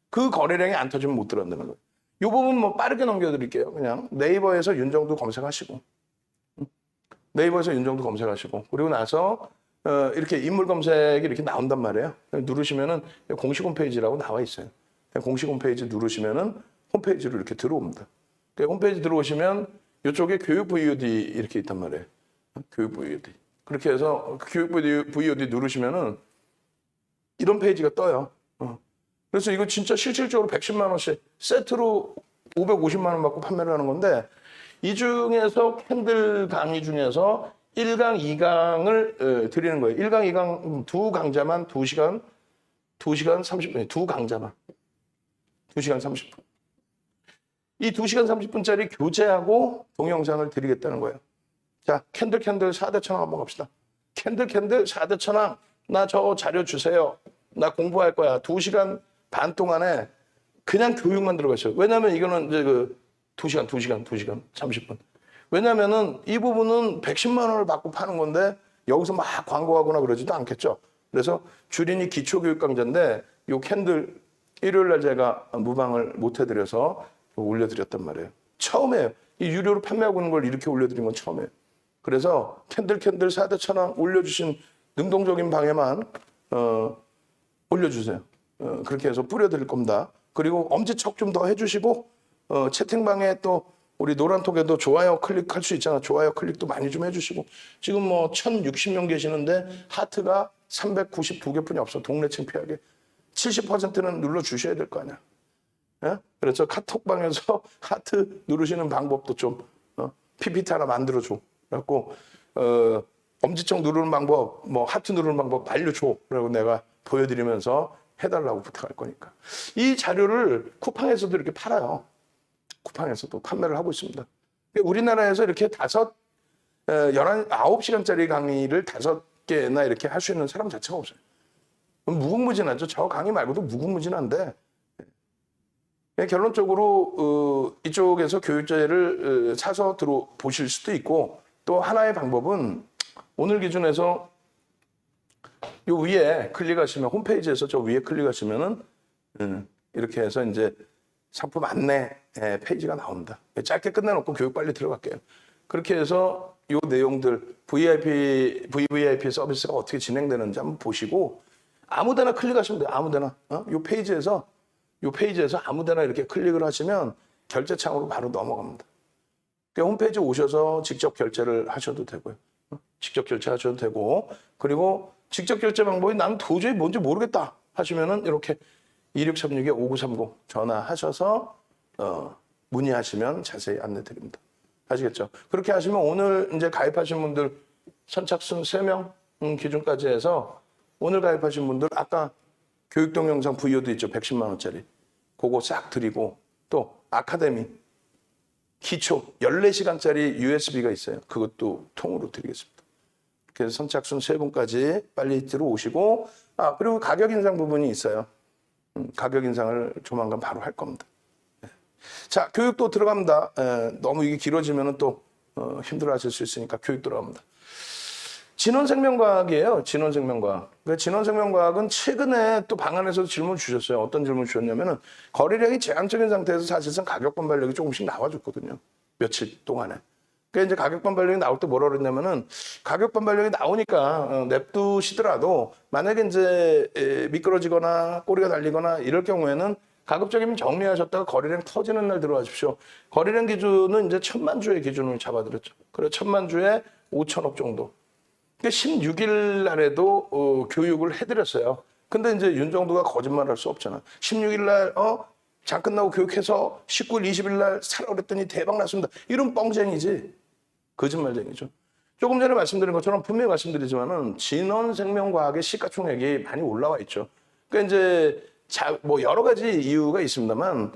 그 거래량이 안 터지면 못 들어간다는 거예요. 이 부분 뭐 빠르게 넘겨드릴게요. 그냥 네이버에서 윤정도 검색하시고. 네이버에서 윤정도 검색하시고. 그리고 나서 이렇게 인물 검색이 이렇게 나온단 말이에요. 누르시면은 공식 홈페이지라고 나와 있어요. 공식 홈페이지 누르시면은 홈페이지로 이렇게 들어옵니다. 홈페이지 들어오시면 이쪽에 교육 VOD 이렇게 있단 말이에요. 교육 VOD. 그렇게 해서 교육 VOD 누르시면은 이런 페이지가 떠요. 그래서 이거 진짜 실질적으로 110만 원씩 세트로 550만 원 받고 판매를 하는 건데 이 중에서 캔들 강의 중에서 1강, 2강을 드리는 거예요. 1강, 2강 두 강좌만 2시간 30분, 두 강좌만 2시간 30분. 이 2시간 30분짜리 교재하고 동영상을 드리겠다는 거예요. 자, 캔들 4대 천왕 한번 갑시다. 캔들 4대 천왕. 나 저 자료 주세요. 나 공부할 거야. 2시간 반 동안에 그냥 교육만 들어가 있어요. 왜냐면 이거는 이제 2시간 30분. 왜냐면은 이 부분은 110만 원을 받고 파는 건데 여기서 막 광고하거나 그러지도 않겠죠. 그래서 주린이 기초교육 강좌인데 요 캔들 일요일 날 제가 무방을 못 해드려서 올려드렸단 말이에요. 처음이에요. 이 유료로 판매하고 있는 걸 이렇게 올려드린 건 처음이에요. 그래서 캔들 4대 천왕 올려주신 능동적인 방에만 올려주세요. 그렇게 해서 뿌려드릴 겁니다. 그리고 엄지척 좀 더 해주시고 채팅방에 또 우리 노란톡에도 좋아요 클릭할 수 있잖아. 좋아요 클릭도 많이 좀 해주시고 지금 뭐 1060명 계시는데 하트가 399개뿐이 없어. 동네 창피하게. 70%는 눌러주셔야 될 거 아니야. 예? 그래서 카톡방에서 하트 누르시는 방법도 좀 PPT 하나 만들어줘. 그래갖고 엄지척 누르는 방법, 뭐 하트 누르는 방법 알려줘. 그리고 내가 보여드리면서 해달라고 부탁할 거니까. 이 자료를 쿠팡에서도 이렇게 팔아요. 쿠팡에서도 판매를 하고 있습니다. 우리나라에서 이렇게 9시간짜리 강의를 5개나 이렇게 할 수 있는 사람 자체가 없어요. 무궁무진하죠. 저 강의 말고도 무궁무진한데 결론적으로 이쪽에서 교육자를 사서 들어보실 수도 있고 또 하나의 방법은 오늘 기준에서 요 위에 클릭하시면 홈페이지에서 저 위에 클릭하시면은 이렇게 해서 이제 상품 안내 페이지가 나옵니다. 짧게 끝내놓고 교육 빨리 들어갈게요. 그렇게 해서 요 내용들 VVIP 서비스가 어떻게 진행되는지 한번 보시고 아무데나 클릭하시면 돼요. 아무데나 요 페이지에서 아무데나 이렇게 클릭을 하시면 결제창으로 바로 넘어갑니다. 그러니까 홈페이지 오셔서 직접 결제를 하셔도 되고요. 직접 결제하셔도 되고 그리고 직접 결제 방법이 난 도저히 뭔지 모르겠다 하시면은 이렇게 2636-5930 전화하셔서 문의하시면 자세히 안내 드립니다. 아시겠죠? 그렇게 하시면 오늘 이제 가입하신 분들 선착순 3명 기준까지 해서 오늘 가입하신 분들 아까 교육 동영상 VOD 있죠? 110만 원짜리. 그거 싹 드리고 또 아카데미 기초 14시간짜리 USB가 있어요. 그것도 통으로 드리겠습니다. 그래서 선착순 3분까지 빨리 들어오시고 그리고 가격 인상 부분이 있어요. 가격 인상을 조만간 바로 할 겁니다. 자, 교육도 들어갑니다. 너무 이게 길어지면 또 힘들어 하실 수 있으니까 교육 들어갑니다. 진원생명과학이에요. 진원생명과학. 그 진원생명과학은 최근에 또 방안에서도 질문 주셨어요. 어떤 질문 주셨냐면은 거래량이 제한적인 상태에서 사실상 가격 반발력이 조금씩 나와줬거든요. 며칠 동안에. 그러니까 이제 가격 반발력이 나올 때 뭐라 그랬냐면은 가격 반발력이 나오니까 냅두시더라도 만약에 이제 미끄러지거나 꼬리가 달리거나 이럴 경우에는 가급적이면 정리하셨다가 거래량 터지는 날 들어와십시오. 거래량 기준은 이제 1000만 주의 기준을 잡아드렸죠. 그래서 1000만 주에 5천억 정도. 그러니까 16일 날에도 교육을 해드렸어요. 근데 이제 윤정도가 거짓말할 수 없잖아. 16일 날 장 끝나고 교육해서 19일, 20일 날 사라 그랬더니 대박 났습니다. 이런 뻥쟁이지. 거짓말쟁이죠. 조금 전에 말씀드린 것처럼 분명히 말씀드리지만은 진원생명과학의 시가총액이 많이 올라와 있죠. 그러니까 이제 뭐 여러 가지 이유가 있습니다만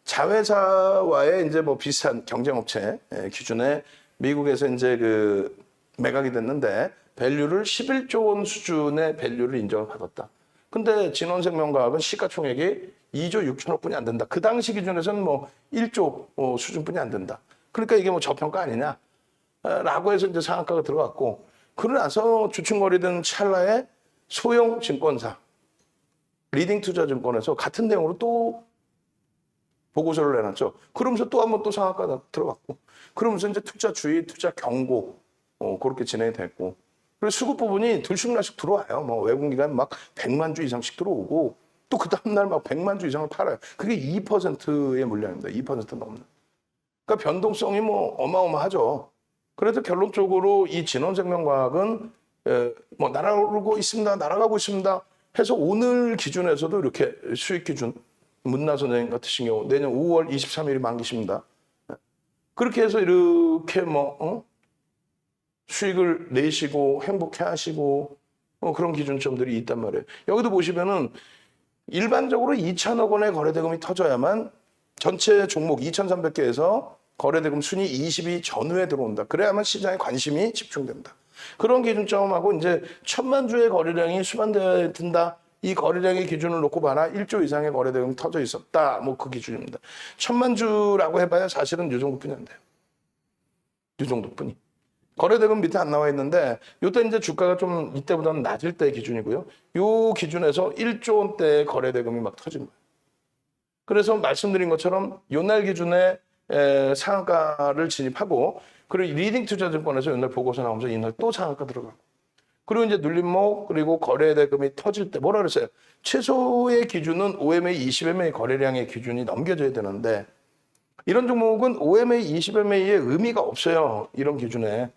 자회사와의 이제 뭐 비슷한 경쟁업체 기준에 미국에서 이제 그 매각이 됐는데 밸류를 11조 원 수준의 밸류를 인정을 받았다. 근데 진원생명과학은 시가총액이 2조 6천억 뿐이 안 된다. 그 당시 기준에서는 뭐 1조 수준뿐이 안 된다. 그러니까 이게 뭐 저평가 아니냐? 라고 해서 이제 상한가가 들어갔고, 그러나서 주춤거리던 찰나에 소형 증권사, 리딩 투자증권에서 같은 내용으로 또 보고서를 내놨죠. 그러면서 또 한 번 또 상한가가 들어갔고, 그러면서 이제 투자 주의, 투자 경고, 그렇게 진행이 됐고, 그리고 수급 부분이 들쑥날쑥 들어와요. 뭐 외국기관 막 100만 주 이상씩 들어오고, 또 그 다음날 막 100만 주 이상을 팔아요. 그게 2%의 물량입니다. 2% 넘는. 그러니까 변동성이 뭐 어마어마하죠. 그래서 결론적으로 이 진원생명과학은 뭐 날아오르고 있습니다. 날아가고 있습니다. 해서 오늘 기준에서도 이렇게 수익 기준 문나 선생님 같으신 경우 내년 5월 23일이 만기십니다. 그렇게 해서 이렇게 수익을 내시고 행복해 하시고 그런 기준점들이 있단 말이에요. 여기도 보시면은 일반적으로 2천억 원의 거래대금이 터져야만 전체 종목 2,300개에서 거래대금 순위 20위 전후에 들어온다. 그래야만 시장에 관심이 집중된다. 그런 기준점하고 이제 1,000만 주의 거래량이 수반되어야 된다. 이 거래량의 기준을 놓고 봐라. 1조 이상의 거래대금이 터져 있었다. 뭐 그 기준입니다. 1,000만 주라고 해봐야 사실은 이 정도뿐이 안 돼요. 이 정도뿐이. 거래대금 밑에 안 나와 있는데 이때 이제 주가가 좀 이때보다는 낮을 때 기준이고요. 이 기준에서 1조 원대의 거래대금이 막 터진 거예요. 그래서 말씀드린 것처럼 요날 기준에 상한가를 진입하고 그리고 리딩 투자증권에서 요날 보고서 나오면서 이날 또 상한가 들어가고 그리고 이제 눌림목 그리고 거래대금이 터질 때 뭐라 그랬어요? 최소의 기준은 OMA 20MA 거래량의 기준이 넘겨져야 되는데 이런 종목은 OMA 20MA의 의미가 없어요. 이런 기준에.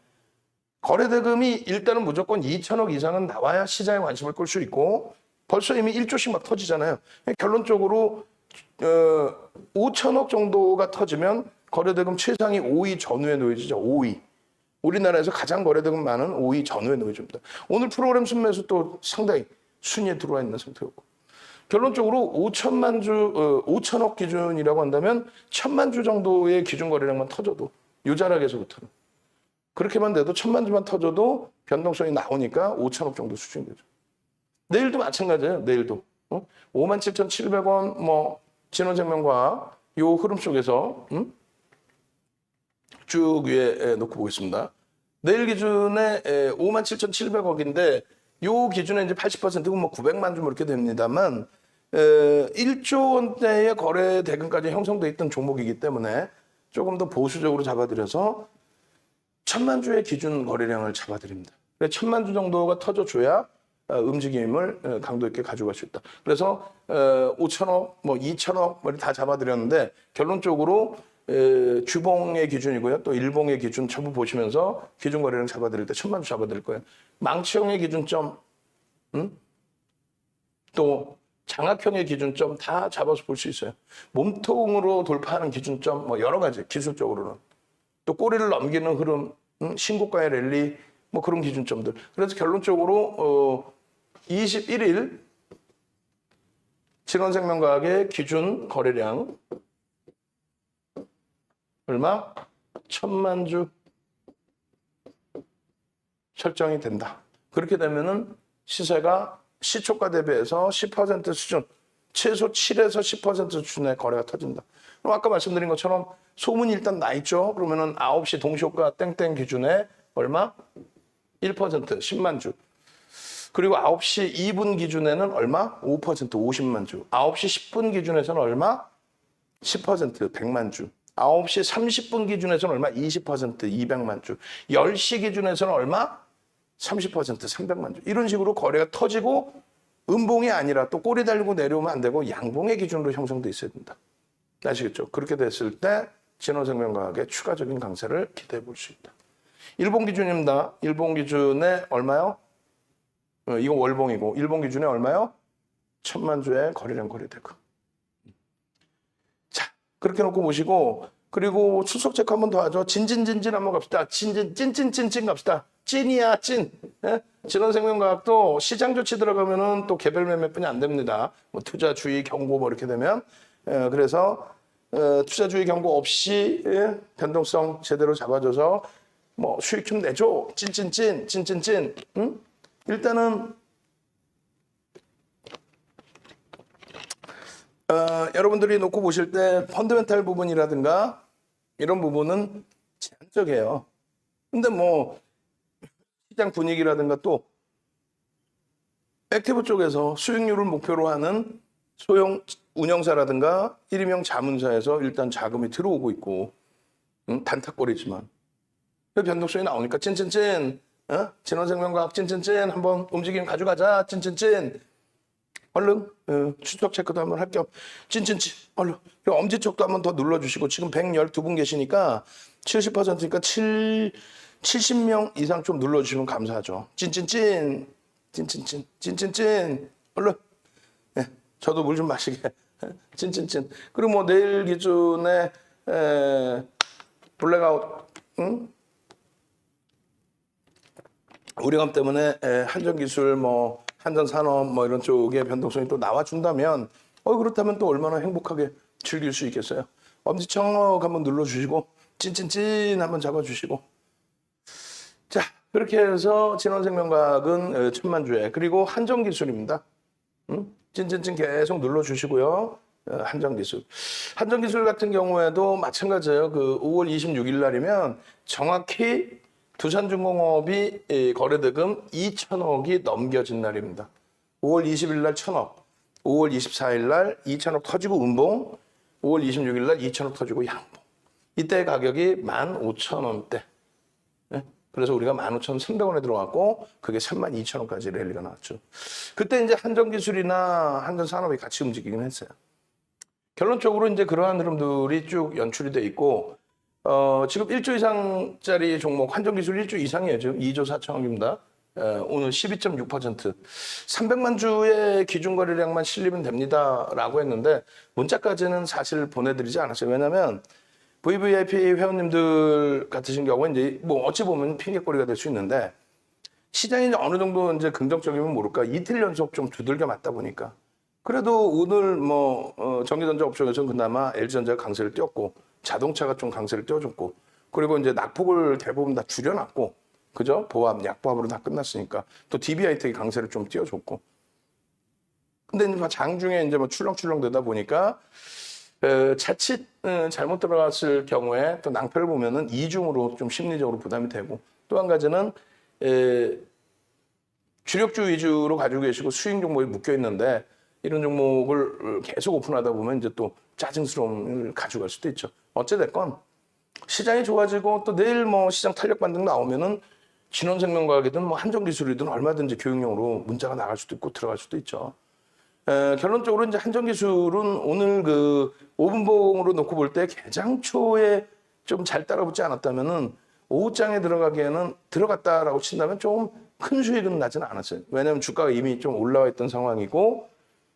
거래대금이 일단은 무조건 2천억 이상은 나와야 시장에 관심을 끌 수 있고 벌써 이미 1조씩 막 터지잖아요. 결론적으로 5천억 정도가 터지면 거래대금 최상위 5위 전후에 놓여지죠. 5위. 우리나라에서 가장 거래대금 많은 5위 전후에 놓여집니다. 오늘 프로그램 순매수 또 상당히 순위에 들어와 있는 상태였고 결론적으로 5천억 기준이라고 한다면 1,000만 주 정도의 기준 거래량만 터져도 요 자락에서부터는 그렇게만 돼도 1,000만 주만 터져도 변동성이 나오니까 5천억 정도 수준이 되죠. 내일도 마찬가지예요. 내일도 57,700원 뭐 진원생명과학 요 흐름 속에서 쭉 위에 놓고 보겠습니다. 내일 기준에 57,700억인데 요 기준에 이제 80%고 뭐 900만 주 이렇게 됩니다만 1조 원대의 거래 대금까지 형성돼 있던 종목이기 때문에 조금 더 보수적으로 잡아드려서 1,000만 주의 기준 거래량을 잡아드립니다. 1,000만 주 정도가 터져줘야 움직임을 강도 있게 가져갈 수 있다. 그래서 5천억, 뭐 2천억 다 잡아드렸는데 결론적으로 주봉의 기준이고요. 또 일봉의 기준 전부 보시면서 기준 거래량 잡아드릴 때 1,000만 주 잡아드릴 거예요. 망치형의 기준점, 또 장악형의 기준점 다 잡아서 볼 수 있어요. 몸통으로 돌파하는 기준점 뭐 여러 가지 기술적으로는 또 꼬리를 넘기는 흐름, 신고가의 랠리 뭐 그런 기준점들. 그래서 결론적으로 21일 진원생명과학의 기준 거래량 얼마? 1,000만 주 설정이 된다. 그렇게 되면은 시세가 시초가 대비해서 10% 수준, 최소 7에서 10% 수준의 거래가 터진다. 그럼 아까 말씀드린 것처럼 소문이 일단 나 있죠. 그러면은 9시 동시효과 땡땡 기준에 얼마? 1%, 10만 주. 그리고 9시 2분 기준에는 얼마? 5%, 50만 주. 9시 10분 기준에서는 얼마? 10%, 100만 주. 9시 30분 기준에서는 얼마? 20%, 200만 주. 10시 기준에서는 얼마? 30%, 300만 주. 이런 식으로 거래가 터지고 음봉이 아니라 또 꼬리 달고 내려오면 안 되고 양봉의 기준으로 형성돼 있어야 된다. 아시겠죠? 그렇게 됐을 때 진원생명과학의 추가적인 강세를 기대해 볼 수 있다. 일봉 기준입니다. 일봉 기준에 얼마요? 이건 월봉이고 일봉 기준에 얼마요? 1,000만 주의 거래량 거래대금. 자, 그렇게 놓고 보시고 그리고 출석 체크 한번 더 하죠. 진진진진 한번 갑시다. 찐찐찐찐찐 갑시다. 찐이야 찐. 예? 진원생명과학도 시장 조치 들어가면은 또 개별 매매뿐이 안 됩니다. 뭐 투자 주의 경고 뭐 이렇게 되면 그래서 투자 주의 경고 없이 변동성 제대로 잡아줘서 뭐 수익 좀 내줘. 찐찐찐. 일단은 여러분들이 놓고 보실 때 펀더멘탈 부분이라든가 이런 부분은 제한적이에요. 근데 뭐 시장 분위기라든가 또 액티브 쪽에서 수익률을 목표로 하는 소형 운영사라든가 일임형 자문사에서 일단 자금이 들어오고 있고 단탁거리지만 변동성이 나오니까 찐찐찐 진원생명과학 찐찐찐 한번 움직임 가져가자 찐찐찐 얼른 추적 체크도 한번 할 겸 찐찐찐 얼른 그리고 엄지척도 한번 더 눌러주시고 지금 112분 계시니까 70%니까 70명 이상 좀 눌러주시면 감사하죠. 찐찐찐 얼른 저도 물 좀 마시게 찐찐찐. 그리고 뭐 내일 기준에 블랙아웃, 우려감 때문에 한전기술, 뭐 한전산업 뭐 이런 쪽의 변동성이 또 나와준다면 그렇다면 또 얼마나 행복하게 즐길 수 있겠어요. 엄지척 한번 눌러주시고 찐찐찐 한번 잡아주시고 자 그렇게 해서 진원생명과학은 천만주에 그리고 한전기술입니다. 찐찐찐 계속 눌러주시고요. 한전기술. 한전기술 같은 경우에도 마찬가지예요. 그 5월 26일 날이면 정확히 두산중공업이 거래대금 2천억이 넘겨진 날입니다. 5월 20일 날 1천억, 5월 24일 날 2천억 터지고 음봉, 5월 26일 날 2천억 터지고 양봉. 이때 가격이 15,000원대. 그래서 우리가 15,300원에 들어갔고 그게 32,000원까지 랠리가 나왔죠. 그때 이제 한전기술이나 한전산업이 같이 움직이긴 했어요. 결론적으로 이제 그러한 흐름들이 쭉 연출이 돼 있고 지금 1조 이상짜리 종목 한전기술 1조 이상이에요. 지금 2조 4천억입니다. 오늘 12.6% 300만 주의 기준 거래량만 실리면 됩니다라고 했는데 문자까지는 사실 보내드리지 않았어요. 왜냐하면 VVIP 회원님들 같으신 경우에 이제 뭐 어찌 보면 핑계거리가 될 수 있는데 시장이 이제 어느 정도 이제 긍정적이면 모를까 이틀 연속 좀 두들겨 맞다 보니까 그래도 오늘 뭐 전기전자 옵션에서는 그나마 LG전자가 강세를 띄었고 자동차가 좀 강세를 띄워줬고 그리고 이제 낙폭을 대부분 다 줄여놨고 그죠? 보합, 약보합으로 다 끝났으니까 또 DBI텍이 강세를 좀 띄워줬고 근데 이제 장중에 이제 뭐 출렁출렁 되다 보니까 자칫 잘못 들어갔을 경우에 또 낭패를 보면은 이중으로 좀 심리적으로 부담이 되고 또 한 가지는 주력주 위주로 가지고 계시고 수익 종목이 묶여 있는데 이런 종목을 계속 오픈하다 보면 이제 또 짜증스러움을 가져갈 수도 있죠. 어찌됐건 시장이 좋아지고 또 내일 뭐 시장 탄력 반등 나오면은 진원생명과학이든 뭐 한전기술이든 얼마든지 교육용으로 문자가 나갈 수도 있고 들어갈 수도 있죠. 결론적으로 이제 한전기술은 오늘 그 5분봉으로 놓고 볼 때 개장초에 좀 잘 따라붙지 않았다면은 오후장에 들어가기에는 들어갔다라고 친다면 좀 큰 수익은 나지는 않았어요. 왜냐하면 주가가 이미 좀 올라와 있던 상황이고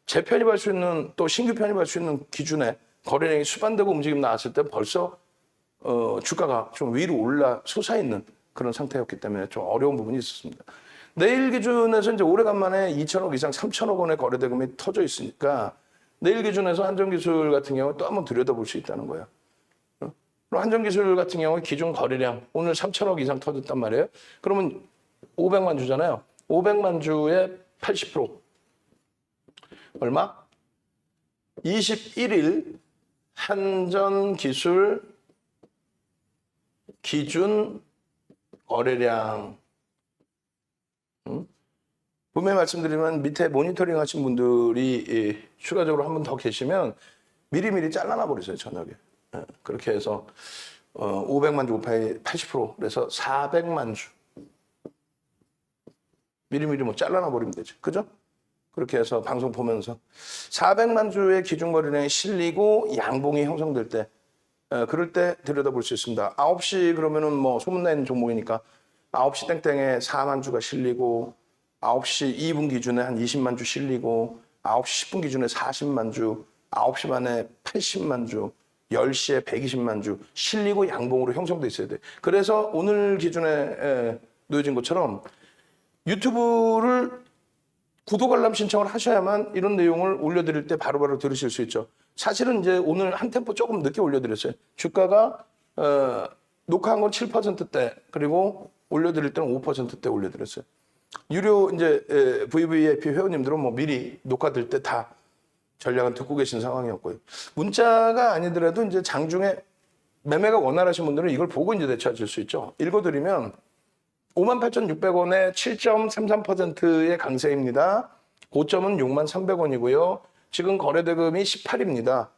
재편입할 수 있는 또 신규 편입할 수 있는 기준에 거래량이 수반되고 움직임 나왔을 때 벌써 주가가 좀 위로 올라 솟아 있는 그런 상태였기 때문에 좀 어려운 부분이 있었습니다. 내일 기준에서 이제 오래간만에 2천억 이상 3천억 원의 거래대금이 터져 있으니까 내일 기준에서 한전기술 같은 경우 또 한번 들여다볼 수 있다는 거예요. 그럼 한전기술 같은 경우 기준 거래량 오늘 3천억 이상 터졌단 말이에요. 그러면 500만 주잖아요. 500만 주에 80% 얼마? 21일 한전기술 기준 거래량 분명히 말씀드리면 밑에 모니터링 하신 분들이 추가적으로 한 분 더 계시면 미리미리 잘라놔 버리세요. 저녁에. 그렇게 해서 500만 주 곱하기 80% 그래서 400만 주 미리미리 뭐 잘라놔 버리면 되죠. 그죠? 그렇게 해서 방송 보면서 400만 주의 기준 거래량이 실리고 양봉이 형성될 때 그럴 때 들여다볼 수 있습니다. 9시 그러면은 뭐 소문나 있는 종목이니까 9시 땡땡에 4만 주가 실리고 9시 2분 기준에 한 20만 주 실리고 9시 10분 기준에 40만 주 9시 반에 80만 주 10시에 120만 주 실리고 양봉으로 형성돼 있어야 돼. 그래서 오늘 기준에 놓여진 것처럼 유튜브를 구독 알람 신청을 하셔야만 이런 내용을 올려드릴 때 바로바로 들으실 수 있죠. 사실은 이제 오늘 한 템포 조금 늦게 올려드렸어요. 주가가 녹화한 건 7%대 그리고 올려드릴 때는 5%대 올려드렸어요. 유료 이제 VVIP 회원님들은 뭐 미리 녹화될 때 다 전략은 듣고 계신 상황이었고요. 문자가 아니더라도 이제 장중에 매매가 원활하신 분들은 이걸 보고 이제 대처하실 수 있죠. 읽어드리면 58,600원에 7.33%의 강세입니다. 고점은 63,300원이고요. 지금 거래대금이 18입니다.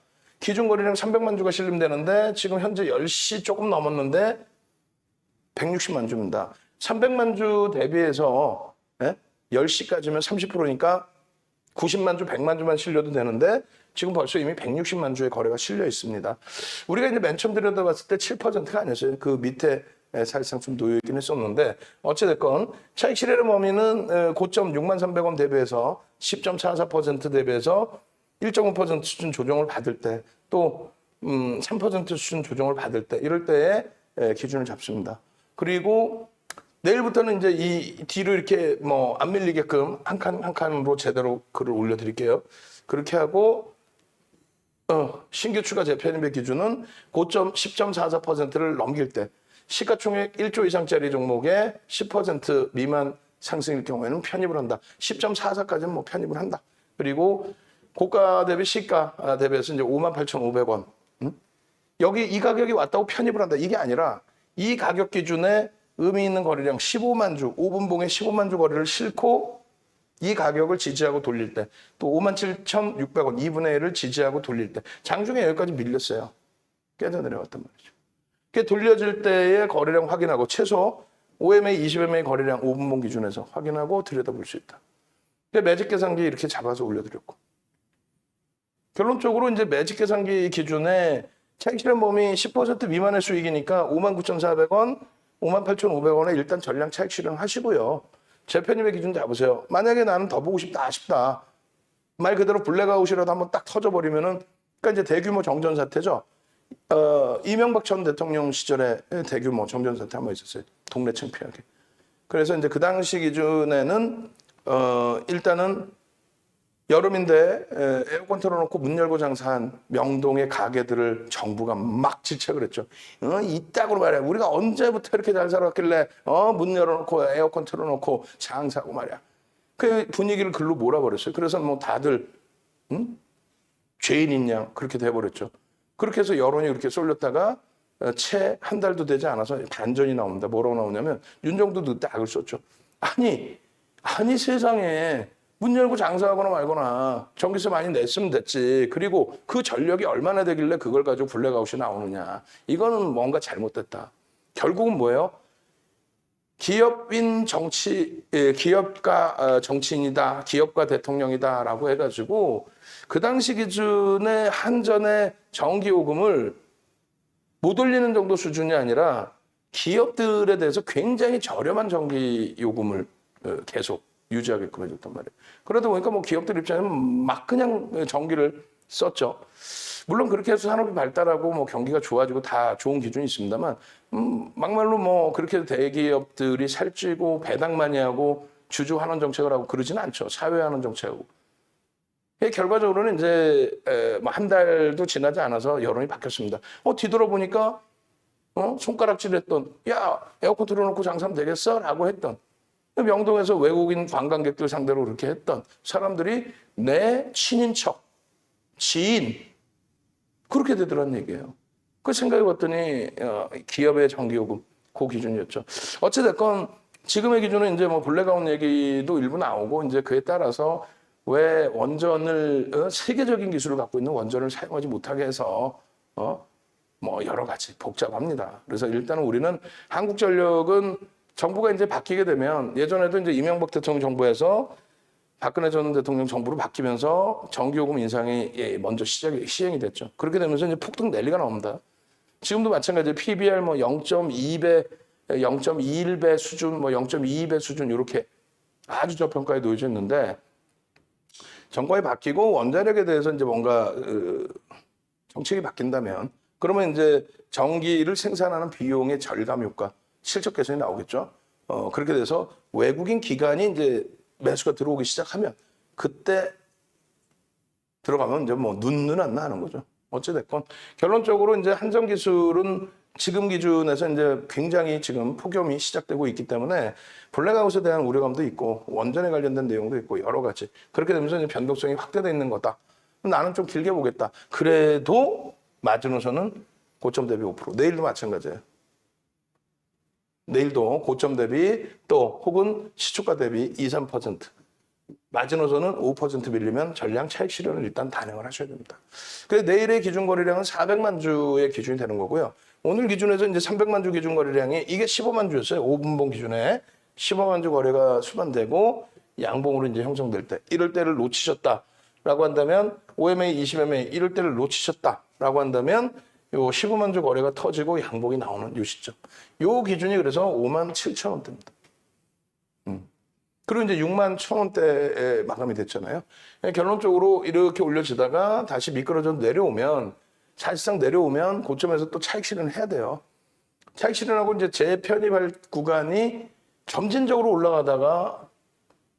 기준 거래량 300만 주가 실림되는데 지금 현재 10시 조금 넘었는데 160만 주입니다. 300만 주 대비해서 10시까지면 30%니까 90만 주, 100만 주만 실려도 되는데 지금 벌써 이미 160만 주의 거래가 실려 있습니다. 우리가 이제 맨 처음 들여다봤을 때 7%가 아니었어요. 그 밑에 사실상 좀 놓여있긴 했었는데 어찌됐건 차익 실현의 범위는 고점 63,300원 대비해서 10.44% 대비해서 1.5% 수준 조정을 받을 때 또 3% 수준 조정을 받을 때 이럴 때에 기준을 잡습니다. 그리고 내일부터는 이제 이 뒤로 이렇게 뭐 안 밀리게끔 한 칸으로 제대로 글을 올려드릴게요. 그렇게 하고 신규 추가 재편입의 기준은 고점 10.44%를 넘길 때 시가총액 1조 이상짜리 종목에 10% 미만 상승일 경우에는 편입을 한다. 10.44까지는 뭐 편입을 한다. 그리고 고가 대비 시가 대비해서 이제 58,500원. 여기 이 가격이 왔다고 편입을 한다. 이게 아니라 이 가격 기준에 의미 있는 거래량 15만 주, 5분봉에 15만 주 거래를 싣고 이 가격을 지지하고 돌릴 때 또 57,600원 2분의 1을 지지하고 돌릴 때 장중에 여기까지 밀렸어요. 깨져 내려왔단 말이죠. 그게 돌려질 때의 거래량 확인하고 최소 5MA, 20MA 거래량 5분봉 기준에서 확인하고 들여다볼 수 있다. 매직 계산기 이렇게 잡아서 올려드렸고 결론적으로 이제 매직 계산기 기준에 차익 실현 범위 10% 미만의 수익이니까 59,400원, 58,500원에 일단 전량 차익 실현하시고요. 재편입의 기준 잡으세요. 만약에 나는 더 보고 싶다, 아쉽다. 말 그대로 블랙아웃이라도 한번 딱 터져버리면은, 그러니까 이제 대규모 정전 사태죠. 이명박 전 대통령 시절에 대규모 정전 사태 한번 있었어요. 동네 창피하게. 그래서 이제 그 당시 기준에는 일단은 여름인데 에어컨 틀어놓고 문 열고 장사한 명동의 가게들을 정부가 막 질책을 했죠. 이따구로 말이야. 우리가 언제부터 이렇게 잘 살았길래 문 열어놓고 에어컨 틀어놓고 장사하고 말이야. 그 분위기를 글로 몰아버렸어요. 그래서 뭐 다들 죄인인 양 그렇게 돼버렸죠. 그렇게 해서 여론이 그렇게 쏠렸다가 채 한 달도 되지 않아서 반전이 나옵니다. 뭐라고 나오냐면 윤정도도 그때 악을 썼죠. 아니 세상에 문 열고 장사하거나 말거나 전기세 많이 냈으면 됐지. 그리고 그 전력이 얼마나 되길래 그걸 가지고 블랙아웃이 나오느냐. 이거는 뭔가 잘못됐다. 결국은 뭐예요? 기업인 기업가 정치인이다. 기업가 대통령이다라고 해가지고 그 당시 기준의 한전의 전기요금을 못 올리는 정도 수준이 아니라 기업들에 대해서 굉장히 저렴한 전기요금을 계속 유지하게끔 해줬단 말이에요. 그러다 보니까 뭐 기업들 입장에는 막 그냥 전기를 썼죠. 물론 그렇게 해서 산업이 발달하고 뭐 경기가 좋아지고 다 좋은 기준이 있습니다만 막말로 뭐 그렇게 대기업들이 살찌고 배당 많이 하고 주주 환원 정책을 하고 그러지는 않죠. 사회 환원 정책하고. 결과적으로는 이제 뭐 한 달도 지나지 않아서 여론이 바뀌었습니다. 뒤돌아보니까 손가락질했던 야 에어컨 틀어놓고 장사하면 되겠어? 라고 했던 명동에서 외국인 관광객들 상대로 그렇게 했던 사람들이 내 친인척, 지인 그렇게 되더란 얘기예요. 그 생각해 봤더니 기업의 전기요금 그 기준이었죠. 어찌됐건 지금의 기준은 이제 뭐 블랙아웃 얘기도 일부 나오고 이제 그에 따라서 왜 원전을 세계적인 기술을 갖고 있는 원전을 사용하지 못하게 해서 뭐 여러 가지 복잡합니다. 그래서 일단은 우리는 한국전력은 정부가 이제 바뀌게 되면 예전에도 이제 이명박 대통령 정부에서 박근혜 전 대통령 정부로 바뀌면서 전기요금 인상이 먼저 시행이 됐죠. 그렇게 되면서 이제 폭등 난리가 나옵니다. 지금도 마찬가지로 PBR 뭐 0.2배, 0.21배 수준, 뭐 0.22배 수준 이렇게 아주 저평가에 놓여져 있는데 정권이 바뀌고 원자력에 대해서 이제 뭔가 정책이 바뀐다면 그러면 이제 전기를 생산하는 비용의 절감 효과, 실적 개선이 나오겠죠. 그렇게 돼서 외국인 기관이 이제 매수가 들어오기 시작하면 그때 들어가면 이제 뭐 눈 안 나는 거죠. 어찌됐건 결론적으로 이제 한전 기술은 지금 기준에서 이제 굉장히 지금 폭염이 시작되고 있기 때문에 블랙아웃에 대한 우려감도 있고 원전에 관련된 내용도 있고 여러 가지 그렇게 되면서 이제 변동성이 확대되어 있는 거다. 나는 좀 길게 보겠다. 그래도 마지노선은 고점 대비 5%. 내일도 마찬가지예요. 내일도 고점 대비 또 혹은 시초가 대비 2, 3%. 마지노선은 5% 밀리면 전량 차익 실현을 일단 단행을 하셔야 됩니다. 그래서 내일의 기준 거래량은 400만 주의 기준이 되는 거고요. 오늘 기준에서 이제 300만 주 기준 거래량이 이게 15만 주였어요. 5분봉 기준에 15만 주 거래가 수반되고 양봉으로 이제 형성될 때 이럴 때를 놓치셨다라고 한다면 OMA, 20MA 이럴 때를 놓치셨다라고 한다면 요 15만 주 거래가 터지고 양봉이 나오는 요 시점. 요 기준이 그래서 5만 7천 원대입니다. 그리고 이제 6만 1천 원대에 마감이 됐잖아요. 결론적으로 이렇게 올려지다가 다시 미끄러져 내려오면 사실상 내려오면 고점에서 또 차익 실현을 해야 돼요. 차익 실현하고 이제 재편입할 구간이 점진적으로 올라가다가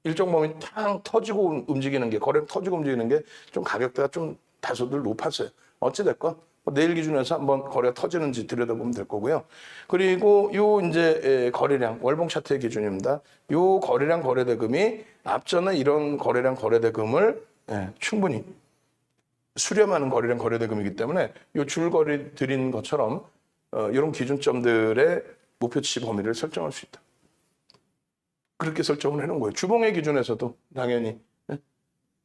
일정 범위 탕 터지고 움직이는 게, 거래 터지고 움직이는 게 좀 가격대가 좀 다소들 높았어요. 어찌됐건 내일 기준에서 한번 거래가 터지는지 들여다보면 될 거고요. 그리고 요 이제 거래량, 월봉 차트의 기준입니다. 요 거래량 거래대금이 앞전에 이런 거래량 거래대금을 충분히 수렴하는 거래량 거래대금이기 때문에 요 줄거리 드린 것처럼 이런 기준점들의 목표치 범위를 설정할 수 있다. 그렇게 설정을 해놓은 거예요. 주봉의 기준에서도 당연히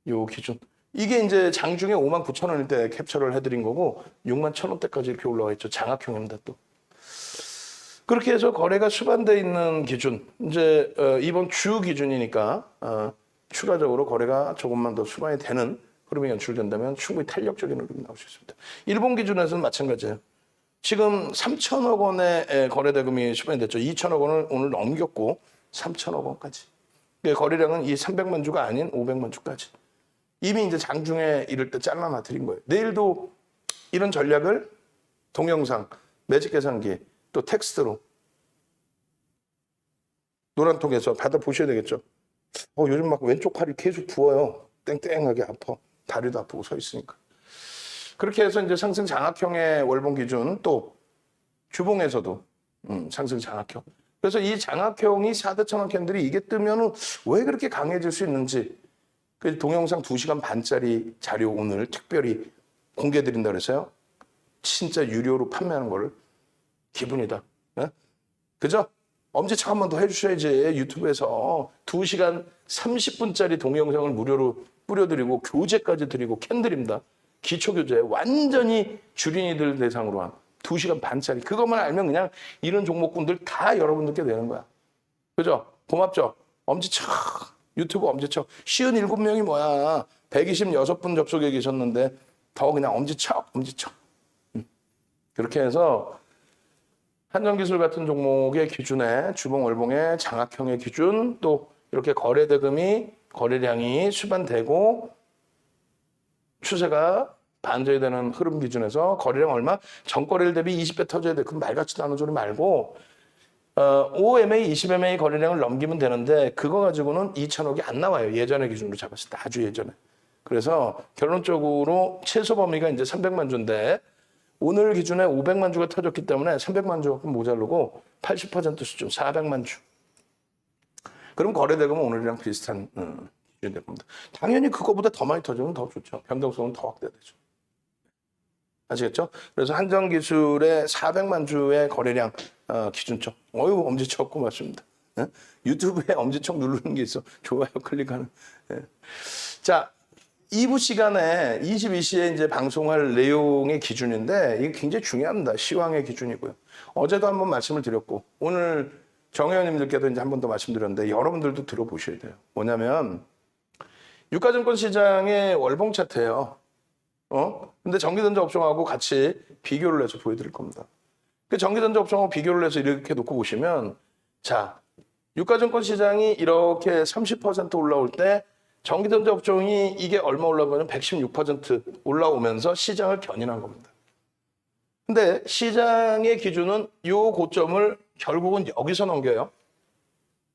요 기준. 이게 이제 장중에 59,000원일 때 캡처를 해드린 거고 61,000원대까지 이렇게 올라와 있죠. 장악형입니다 또. 그렇게 해서 거래가 수반돼 있는 기준. 이제 이번 주 기준이니까 추가적으로 거래가 조금만 더 수반이 되는 흐름이 연출된다면 충분히 탄력적인 흐름이 나올 수 있습니다. 일본 기준에서는 마찬가지예요. 지금 3천억 원의 거래대금이 수반이 됐죠. 2천억 원을 오늘 넘겼고 3천억 원까지. 거래량은 이 300만 주가 아닌 500만 주까지. 이미 이제 장중에 이럴 때 잘라놔 드린 거예요. 내일도 이런 전략을 동영상, 매직 계산기, 또 텍스트로 노란통에서 받아보셔야 되겠죠. 요즘 막 왼쪽 팔이 계속 부어요. 땡땡하게 아파. 다리도 아프고 서 있으니까. 그렇게 해서 이제 상승 장악형의 월봉 기준, 또 주봉에서도 상승 장악형. 그래서 이 장악형이 4대 천원 캔들이 이게 뜨면은 왜 그렇게 강해질 수 있는지, 그 동영상 2시간 반짜리 자료 오늘 특별히 공개해드린다 그래서요. 진짜 유료로 판매하는 거를 기분이다. 네? 그죠? 엄지척 한 번 더 해주셔야지. 유튜브에서 2시간 30분짜리 동영상을 무료로 뿌려드리고 교재까지 드리고 캔들입니다. 기초교재 완전히 주린이들 대상으로 한 2시간 반짜리. 그것만 알면 그냥 이런 종목군들 다 여러분들께 되는 거야. 그죠? 고맙죠? 엄지척. 유튜브 엄지척. 57명이 뭐야. 126분 접속해 계셨는데 더 그냥 엄지척. 그렇게 해서 한정기술 같은 종목의 기준에 주봉 월봉의 장악형의 기준, 또 이렇게 거래대금이 거래량이 수반되고 추세가 반전이 되는 흐름 기준에서 거래량 얼마? 전거래일 대비 20배 터져야 돼. 그럼 말 같지도 않은 소리 말고 5MA, 20MA 거래량을 넘기면 되는데 그거 가지고는 2천억이 안 나와요. 예전의 기준으로 잡았을 때 아주 예전에. 그래서 결론적으로 최소 범위가 이제 300만 주인데 오늘 기준에 500만 주가 터졌기 때문에 300만 주가 모자르고 80% 수준 400만 주. 그럼 거래대금은 오늘이랑 비슷한 기준이 될 겁니다. 당연히 그거보다 더 많이 터지면 더 좋죠. 변동성은 더 확대되죠. 아시겠죠? 그래서 한정기술의 400만 주의 거래량 기준점. 엄지척 고맙습니다. 네? 유튜브에 엄지척 누르는 게 있어. 좋아요 클릭하는. 네. 자, 2부 시간에 22시에 이제 방송할 내용의 기준인데 이게 굉장히 중요합니다. 시황의 기준이고요. 어제도 한번 말씀을 드렸고 오늘 정 의원님들께도 이제 한 번 더 말씀드렸는데 여러분들도 들어보셔야 돼요. 뭐냐면 유가증권 시장의 월봉 차트예요. 근데 전기전자 업종하고 같이 비교를 해서 보여드릴 겁니다. 그 전기전자 업종하고 비교를 해서 이렇게 놓고 보시면, 자, 유가증권 시장이 이렇게 30% 올라올 때 전기전자 업종이 이게 얼마 올라가면 116% 올라오면서 시장을 견인한 겁니다. 근데 시장의 기준은 이 고점을 결국은 여기서 넘겨요.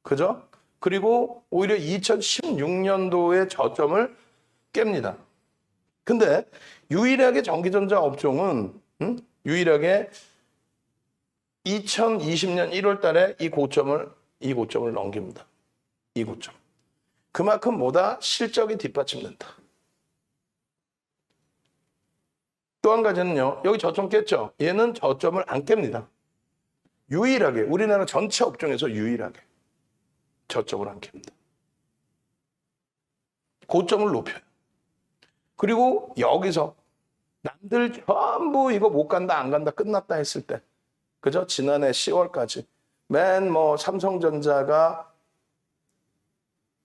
그죠? 그리고 오히려 2016년도의 저점을 깹니다. 근데 유일하게 전기전자 업종은 유일하게 2020년 1월 달에 이 고점을 넘깁니다. 이 고점. 그만큼 뭐다? 실적이 뒷받침된다. 또 한 가지는요. 여기 저점 깼죠? 얘는 저점을 안 깹니다. 유일하게 우리나라 전체 업종에서 유일하게 저점을 안 깹니다. 고점을 높여요. 그리고 여기서 남들 전부 이거 못 간다 안 간다 끝났다 했을 때, 그죠? 지난해 10월까지 맨 삼성전자가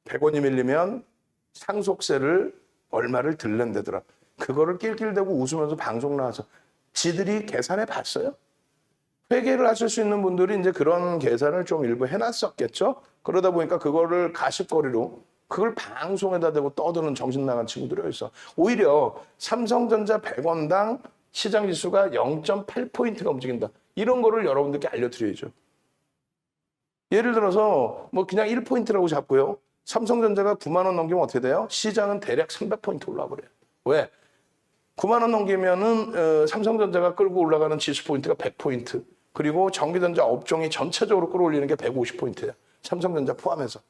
100원이 밀리면 상속세를 얼마를 들랜다더라. 그거를 낄낄대고 웃으면서 방송 나와서 지들이 계산해 봤어요. 회계를 하실 수 있는 분들이 이제 그런 계산을 좀 일부 해놨었겠죠. 그러다 보니까 그거를 가십거리로 그걸 방송에다 대고 떠드는 정신 나간 친구들이 있어. 오히려 삼성전자 100원당 시장 지수가 0.8포인트가 움직인다. 이런 거를 여러분들께 알려드려야죠. 예를 들어서 뭐 그냥 1포인트라고 잡고요. 삼성전자가 9만 원 넘기면 어떻게 돼요? 시장은 대략 300포인트 올라와 버려요. 왜? 9만 원 넘기면은 삼성전자가 끌고 올라가는 지수 포인트가 100포인트. 그리고 전기전자 업종이 전체적으로 끌어올리는 게 150포인트예요. 삼성전자 포함해서.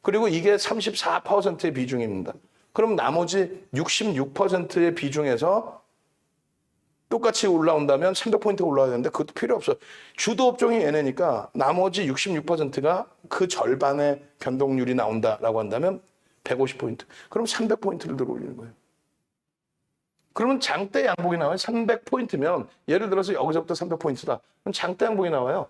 그리고 이게 34%의 비중입니다. 그럼 나머지 66%의 비중에서 똑같이 올라온다면 300포인트가 올라와야 되는데 그것도 필요 없어. 주도 업종이 얘네니까 나머지 66%가 그 절반의 변동률이 나온다라고 한다면 150포인트. 그럼 300포인트를 들어올리는 거예요. 그러면 장대 양봉이 나와요. 300포인트면 예를 들어서 여기서부터 300포인트다. 그럼 장대 양봉이 나와요.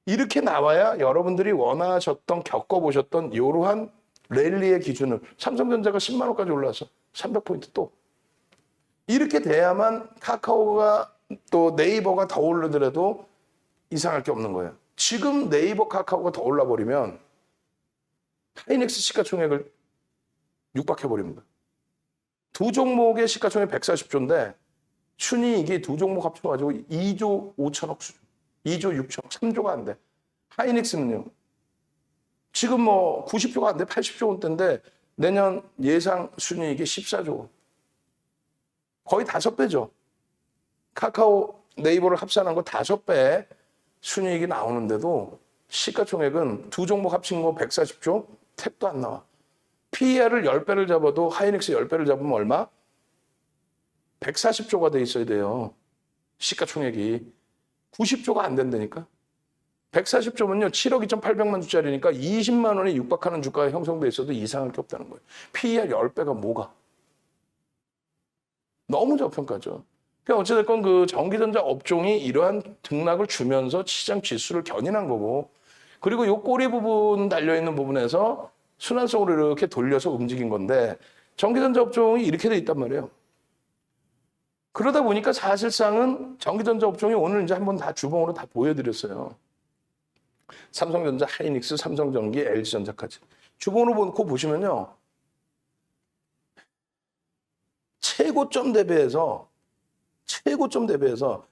이렇게 나와야 여러분들이 원하셨던, 겪어보셨던 이러한 랠리의 기준을 삼성전자가 10만 원까지 올라와서 300포인트 또 이렇게 돼야만 카카오가 또 네이버가 더 오르더라도 이상할 게 없는 거예요. 지금 네이버 카카오가 더 올라버리면 하이닉스 시가총액을 육박해버립니다. 두 종목의 시가총액 140조인데 순이익이 두 종목 합쳐가지고 2조 5천억 수준. 2조 6천억, 3조가 안 돼. 하이닉스는요. 지금 뭐 90조가 안 돼. 80조 원대인데 내년 예상 순이익이 14조 원. 거의 5배죠. 카카오 네이버를 합산한 거 5배 순이익이 나오는데도 시가총액은 두 종목 합친 거 140조 택도 안 나와. PER을 10배를 잡아도 하이닉스 10배를 잡으면 얼마? 140조가 돼 있어야 돼요. 시가총액이. 90조가 안 된다니까. 140조면요. 7억 2,800만 주짜리니까 20만 원에 육박하는 주가가 형성돼 있어도 이상할 게 없다는 거예요. PER 10배가 뭐가? 너무 저평가죠. 그러니까 어찌됐건 그 전기전자 업종이 이러한 등락을 주면서 시장 지수를 견인한 거고 그리고 요 꼬리 부분 달려있는 부분에서 순환성으로 이렇게 돌려서 움직인 건데 전기전자 업종이 이렇게 돼 있단 말이에요. 그러다 보니까 사실상은 전기전자 업종이 오늘 이제 한번 다 주봉으로 다 보여드렸어요. 삼성전자, 하이닉스, 삼성전기, LG전자까지. 주봉으로 놓고 보시면요. 최고점 대비해서 12%에서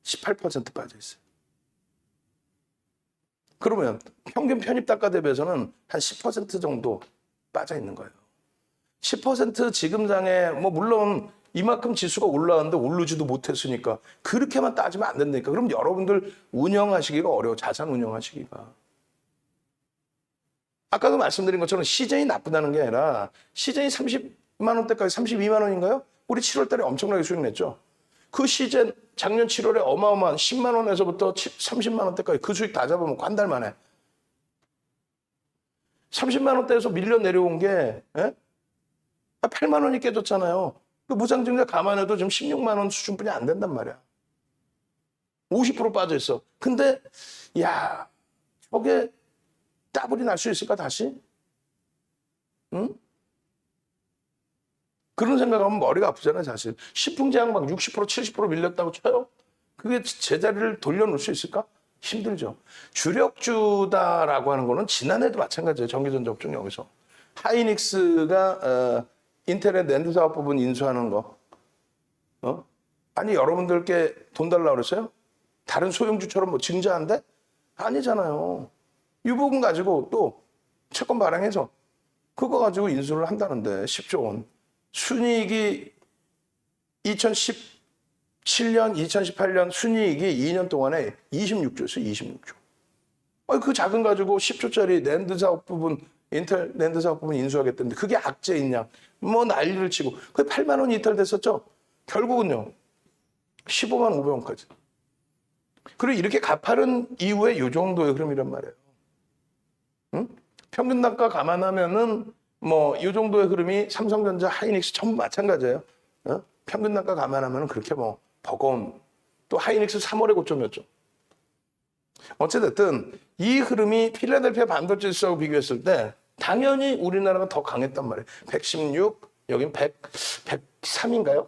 18% 빠져 있어요. 그러면 평균 편입 단가 대비해서는 한 10% 정도 빠져 있는 거예요. 10% 지금장에 뭐 물론 이만큼 지수가 올라왔는데 오르지도 못했으니까 그렇게만 따지면 안 된다니까. 그럼 여러분들 운영하시기가 어려워. 자산 운영하시기가. 아까도 말씀드린 것처럼 시즌이 나쁘다는 게 아니라 시즌이 30만 원대까지 32만 원인가요? 우리 7월 달에 엄청나게 수익 냈죠. 그 시즌 작년 7월에 어마어마한 10만 원에서부터 30만 원대까지 그 수익 다 잡아먹고 한 달 만에. 30만 원대에서 밀려 내려온 게 8만 원이 깨졌잖아요. 그 무상증자 감안해도 지금 16만 원 수준뿐이 안 된단 말이야. 50% 빠져 있어. 근데 야 저게 더블이 날 수 있을까 다시? 응? 그런 생각하면 머리가 아프잖아요, 사실. 시풍제약 막 60%, 70% 밀렸다고 쳐요? 그게 제자리를 돌려놓을 수 있을까? 힘들죠. 주력주다라고 하는 거는 지난해도 마찬가지예요. 전기전자 업종 여기서. 하이닉스가 인텔의 낸드 사업 부분 인수하는 거. 아니 여러분들께 돈 달라고 그랬어요? 다른 소형주처럼 뭐 증자한대? 아니잖아요. 이 부분 가지고 또 채권 발행해서 그거 가지고 인수를 한다는데 10조 원. 순이익이 2017년, 2018년 순이익이 2년 동안에 26조였어요. 26조. 그 작은 가지고 10조짜리 낸드 사업 부분, 인텔 낸드 사업 부분 인수하겠다는데 그게 악재 있냐. 뭐 난리를 치고. 그게 8만 원이 이탈됐었죠. 결국은요. 15만 500원까지. 그리고 이렇게 가파른 이후에 이 정도의 흐름이란 말이에요. 응? 평균 단가 감안하면은 뭐 이 정도의 흐름이 삼성전자, 하이닉스 전부 마찬가지예요. 평균 단가 감안하면은 그렇게 뭐 버거운. 또 하이닉스 3월에 고점이었죠. 어쨌든 이 흐름이 필라델피아 반도체 지수하고 비교했을 때 당연히 우리나라가 더 강했단 말이에요. 116, 여긴 103인가요?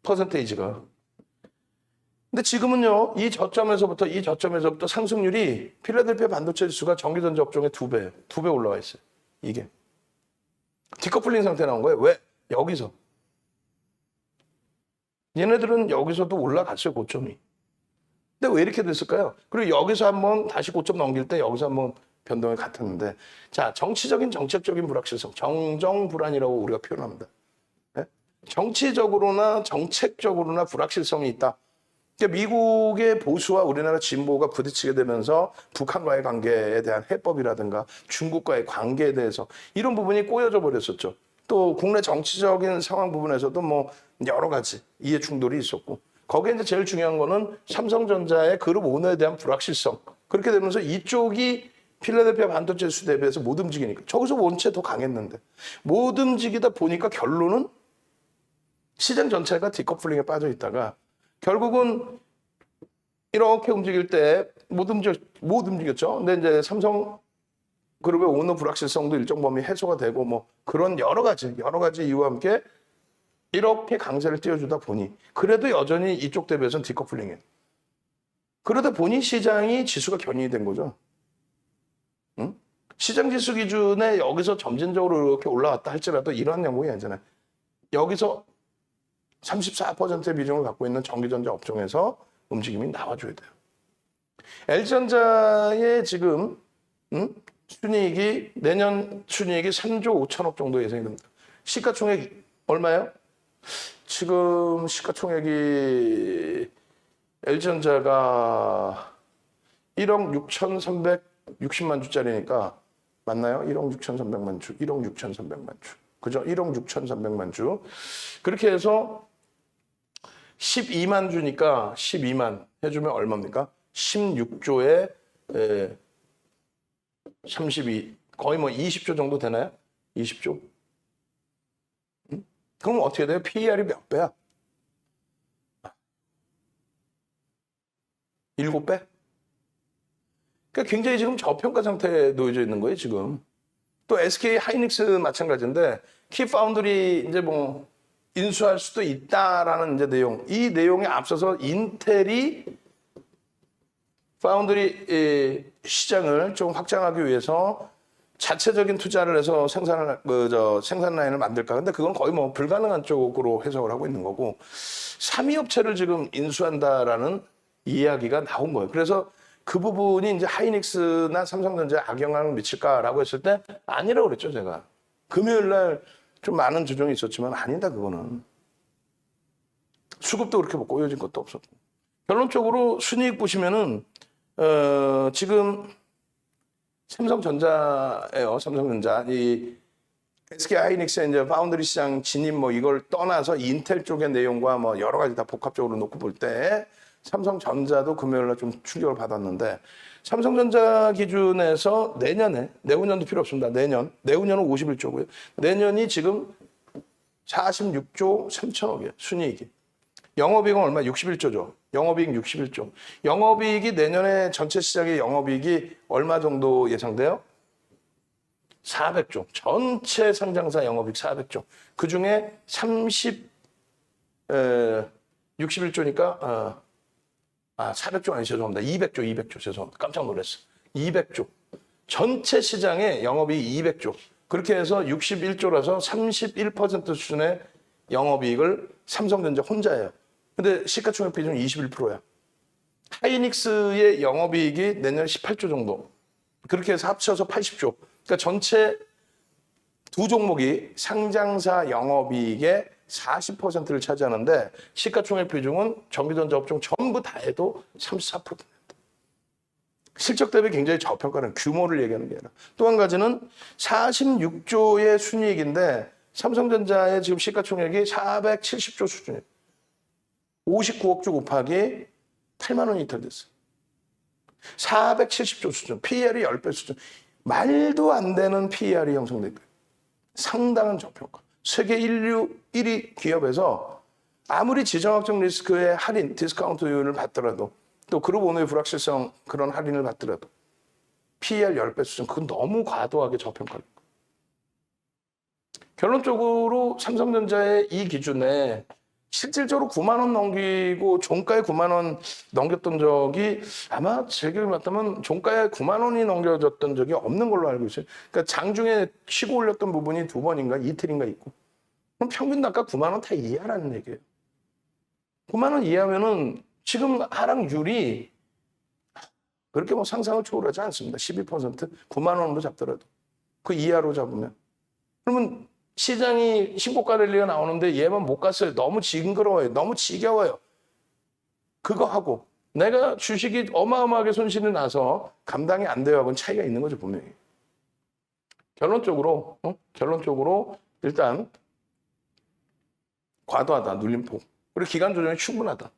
퍼센테이지가. 근데 지금은요, 이 저점에서부터 상승률이 필라델피아 반도체 지수가 전기전자 업종의 2배 올라와 있어요. 이게. 디커플링 상태 나온 거예요. 왜? 여기서. 얘네들은 여기서도 올라갔어요, 고점이. 근데 왜 이렇게 됐을까요? 그리고 여기서 한번 다시 고점 넘길 때 여기서 한번 변동이 같았는데, 자, 정치적인 정책적인 불확실성, 정정불안이라고 우리가 표현합니다. 네? 정치적으로나 정책적으로나 불확실성이 있다. 그러니까 미국의 보수와 우리나라 진보가 부딪히게 되면서 북한과의 관계에 대한 해법이라든가 중국과의 관계에 대해서 이런 부분이 꼬여져 버렸었죠. 또 국내 정치적인 상황 부분에서도 뭐 여러 가지 이해 충돌이 있었고, 거기에 이제 제일 중요한 거는 삼성전자의 그룹 오너에 대한 불확실성. 그렇게 되면서 이쪽이 필라델피아 반도체 수 대비해서 못 움직이니까, 저기서 원체 더 강했는데 못 움직이다 보니까 결론은 시장 전체가 디커플링에 빠져 있다가 결국은 이렇게 움직일 때 못 움직였죠. 근데 이제 삼성 그룹의 오너 불확실성도 일정 범위 해소가 되고 뭐 그런 여러 가지 이유와 함께 이렇게 강세를 띄워주다 보니 그래도 여전히 이쪽 대비해서는 디커플링이에요. 그러다 보니 시장이 지수가 견인이 된 거죠. 응? 시장 지수 기준에 여기서 점진적으로 이렇게 올라왔다 할지라도 이러한 영국이 아니잖아요. 여기서 34%의 비중을 갖고 있는 전기전자 업종에서 움직임이 나와줘야 돼요. LG전자의 지금 순이익이 내년 순이익이 3조 5천억 정도 예상이 됩니다. 시가총액 얼마예요? 지금 시가총액이 LG전자가 1억 6,360만 주짜리니까 맞나요? 1억 6,300만 주, 1억 6,300만 주. 그죠? 1억 6,300만 주. 그렇게 해서 12만 주니까 12만 해주면 얼마입니까? 16조에 32, 거의 뭐 20조 정도 되나요? 20조? 그럼 어떻게 돼요? PER이 몇 배야? 7배? 그러니까 굉장히 지금 저평가 상태에 놓여져 있는 거예요, 지금. 또 SK 하이닉스 마찬가지인데, 키파운드리 이제 뭐 인수할 수도 있다라는 이제 내용. 이 내용에 앞서서 인텔이 파운드리 시장을 좀 확장하기 위해서 자체적인 투자를 해서 생산 라인을 만들까. 근데 그건 거의 뭐 불가능한 쪽으로 해석을 하고 있는 거고, 3위 업체를 지금 인수한다라는 이야기가 나온 거예요. 그래서 그 부분이 이제 하이닉스나 삼성전자에 악영향을 미칠까라고 했을 때 아니라고 그랬죠, 제가. 금요일 날 좀 많은 조정이 있었지만 아니다, 그거는. 수급도 그렇게 뭐 꼬여진 것도 없었고. 결론적으로 순이익 보시면은 지금 삼성전자예요. 삼성전자 이 SK 하이닉스의 이제 파운드리 시장 진입 뭐 이걸 떠나서 인텔 쪽의 내용과 뭐 여러 가지 다 복합적으로 놓고 볼 때 삼성전자도 금요일날 좀 충격을 받았는데, 삼성전자 기준에서 내후년도 필요 없습니다. 내후년은 51조고요. 내년이 지금 46조 3천억이에요. 순이익이. 영업이익은 얼마? 61조죠. 영업이익 61조. 영업이익이 내년에 전체 시장의 영업이익이 얼마 정도 예상돼요? 400조. 전체 상장사 영업이익 400조. 그중에 61조니까 400조 아니 죄송합니다. 200조 죄송합니다. 깜짝 놀랐어요. 200조. 전체 시장의 영업이익 200조. 그렇게 해서 61조라서 31% 수준의 영업이익을 삼성전자 혼자예요. 근데 시가총액 비중은 21%야. 하이닉스의 영업이익이 내년에 18조 정도. 그렇게 해서 합쳐서 80조. 그러니까 전체 두 종목이 상장사 영업이익의 40%를 차지하는데 시가총액 비중은 전기전자 업종 전부 다 해도 34%입니다. 실적 대비 굉장히 저평가는 규모를 얘기하는 게 아니라, 또 한 가지는 46조의 순이익인데 삼성전자의 지금 시가총액이 470조 수준이에요. 59억 주 곱하기 8만 원이 이탈됐어요. 470조 수준, PER이 10배 수준. 말도 안 되는 PER이 형성됐고요. 상당한 저평가. 세계 1위 기업에서 아무리 지정학적 리스크의 할인, 디스카운트율을 받더라도, 또 그룹 오너의 불확실성 그런 할인을 받더라도 PER 10배 수준, 그건 너무 과도하게 저평가를. 결론적으로 삼성전자의 이 기준에 실질적으로 9만 원 넘기고 종가에 9만 원 넘겼던 적이, 아마 제 기억에 맞다면 종가에 9만 원이 넘겨졌던 적이 없는 걸로 알고 있어요. 그러니까 장중에 치고 올렸던 부분이 2번인가 이틀인가 있고, 그럼 평균 단가 9만 원 다 이하라는 얘기예요. 9만 원 이하면은 지금 하락률이 그렇게 뭐 상상을 초월하지 않습니다. 12% 9만 원으로 잡더라도 그 이하로 잡으면 그러면 시장이 신고가 랠리가 나오는데 얘만 못 갔어요. 너무 징그러워요. 너무 지겨워요. 그거 하고 내가 주식이 어마어마하게 손실이 나서 감당이 안 돼요 하고는 차이가 있는 거죠 분명히. 결론적으로 일단 과도하다 눌림폭 그리고 기간 조정이 충분하다.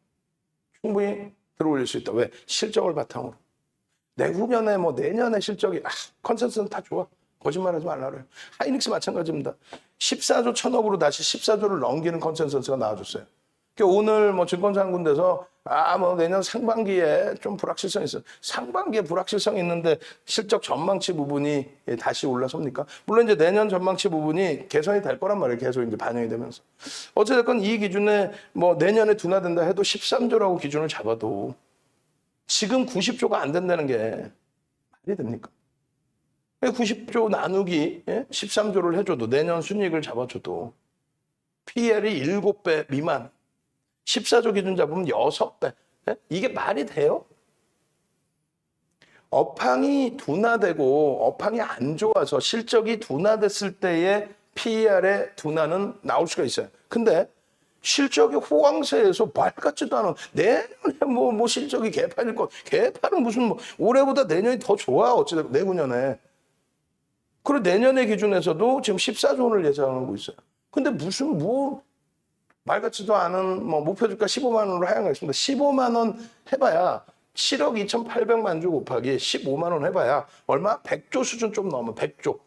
충분히 들어올릴 수 있다. 왜? 실적을 바탕으로. 내후년에 뭐 내년에 실적이 컨센서스는 다 좋아. 거짓말하지 말라고요. 하이닉스 마찬가지입니다. 14조 1,000억으로 다시 14조를 넘기는 컨센서스가 나와줬어요. 그러니까 오늘 뭐 증권사 한 군데서 뭐 내년 상반기에 좀 불확실성이 있어. 상반기에 불확실성이 있는데 실적 전망치 부분이 다시 올라섭니까? 물론 이제 내년 전망치 부분이 개선이 될 거란 말이에요. 계속 이제 반영이 되면서. 어쨌든 이 기준에 뭐 내년에 둔화된다 해도 13조라고 기준을 잡아도 지금 90조가 안 된다는 게 말이 됩니까? 90조 나누기 13조를 해줘도 내년 순이익을 잡아줘도 PL이 7배 미만 14조 기준 잡으면 6배 이게 말이 돼요? 업황이 둔화되고 업황이 안 좋아서 실적이 둔화됐을 때의 PER의 둔화는 나올 수가 있어요. 근데 실적이 호황세에서 말 같지도 않은 내년에 뭐 실적이 개판일 것 개판은 무슨 뭐 올해보다 내년이 더 좋아 어찌됐든 내후년에 그리고 내년의 기준에서도 지금 14조 원을 예상하고 있어요. 근데 무슨 말 같지도 않은 목표 주가 15만 원으로 하향하겠습니다. 15만 원 해봐야 7억 2,800만 주 곱하기 15만 원 해봐야 얼마? 100조 수준 좀 넘어. 100조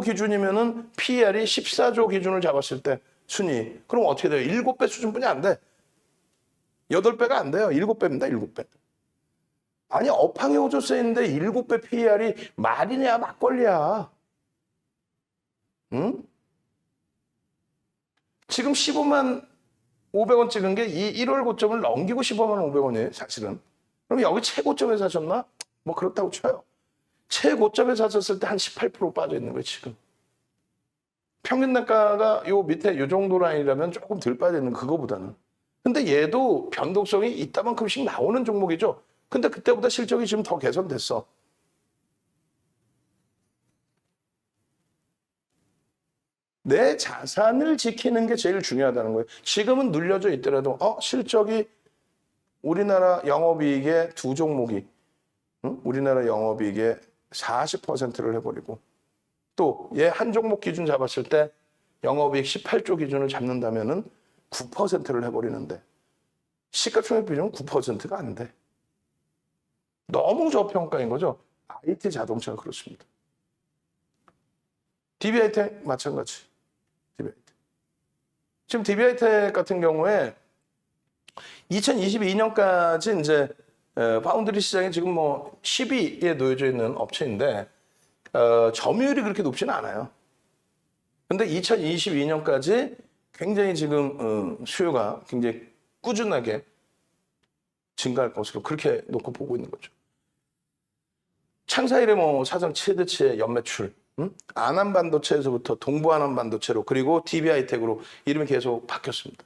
기준이면은 PER이 14조 기준을 잡았을 때 순위. 그럼 어떻게 돼요? 7배 수준뿐이 안 돼. 8배가 안 돼요. 7배입니다. 7배. 아니 업황이 호조세인데 7배 PER이 말이냐 막걸리야. 응? 지금 15만 500원 찍은 게 이 1월 고점을 넘기고 15만 500원이에요 사실은. 그럼 여기 최고점에 사셨나? 뭐 그렇다고 쳐요. 최고점에 사셨을 때 한 18% 빠져 있는 거예요 지금. 평균 단가가 요 밑에 요 정도 라인이라면 조금 덜 빠져 있는 그거보다는. 근데 얘도 변동성이 이따만큼씩 나오는 종목이죠. 근데 그때보다 실적이 지금 더 개선됐어. 내 자산을 지키는 게 제일 중요하다는 거예요. 지금은 눌려져 있더라도 실적이 우리나라 영업이익의 두 종목이 우리나라 영업이익의 40%를 해버리고 또 얘 한 종목 기준 잡았을 때 영업이익 18조 기준을 잡는다면은 9%를 해버리는데 시가총액 비중은 9%가 안 돼. 너무 저평가인 거죠. IT 자동차가 그렇습니다. DB하이텍 마찬가지. DB하이텍. 지금 DB하이텍 같은 경우에 2022년까지 이제 파운드리 시장에 지금 10위에 놓여져 있는 업체인데 점유율이 그렇게 높지는 않아요. 근데 2022년까지 굉장히 지금 수요가 굉장히 꾸준하게 증가할 것으로 그렇게 놓고 보고 있는 거죠. 창사 이래 사상 최대치의 연매출, 안암 반도체에서부터 동부안암 반도체로 그리고 DB하이텍으로 이름이 계속 바뀌었습니다.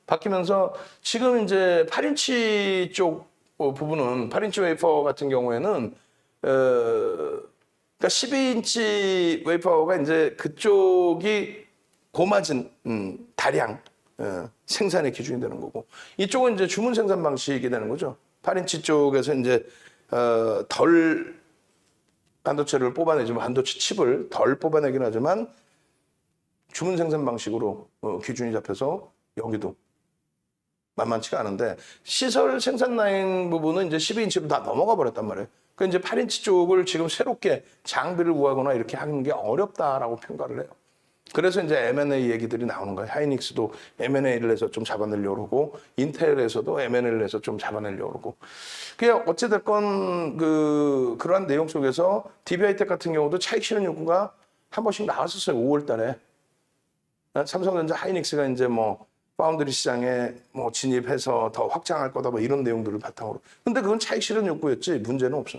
바뀌면서 지금 이제 8인치 쪽 부분은 8인치 웨이퍼 같은 경우에는 그러니까 12인치 웨이퍼가 이제 그쪽이 고마진 다량 생산의 기준이 되는 거고 이쪽은 이제 주문 생산 방식이 되는 거죠. 8인치 쪽에서 이제 덜 반도체를 뽑아내지만 반도체 칩을 덜 뽑아내긴 하지만 주문 생산 방식으로 기준이 잡혀서 여기도 만만치가 않은데 시설 생산 라인 부분은 이제 12인치로 다 넘어가 버렸단 말이에요. 그러니까 이제 8인치 쪽을 지금 새롭게 장비를 구하거나 이렇게 하는 게 어렵다라고 평가를 해요. 그래서 이제 M&A 얘기들이 나오는 거예요. 하이닉스도 M&A를 해서 좀 잡아내려고 그러고 인텔에서도 M&A를 해서 좀 잡아내려고 그러고 그냥 어찌됐건 그러한 내용 속에서 DB하이텍 같은 경우도 차익 실현 요구가 한 번씩 나왔었어요. 5월 달에. 삼성전자 하이닉스가 이제 파운드리 시장에 진입해서 더 확장할 거다 이런 내용들을 바탕으로. 근데 그건 차익 실현 욕구였지 문제는 없어.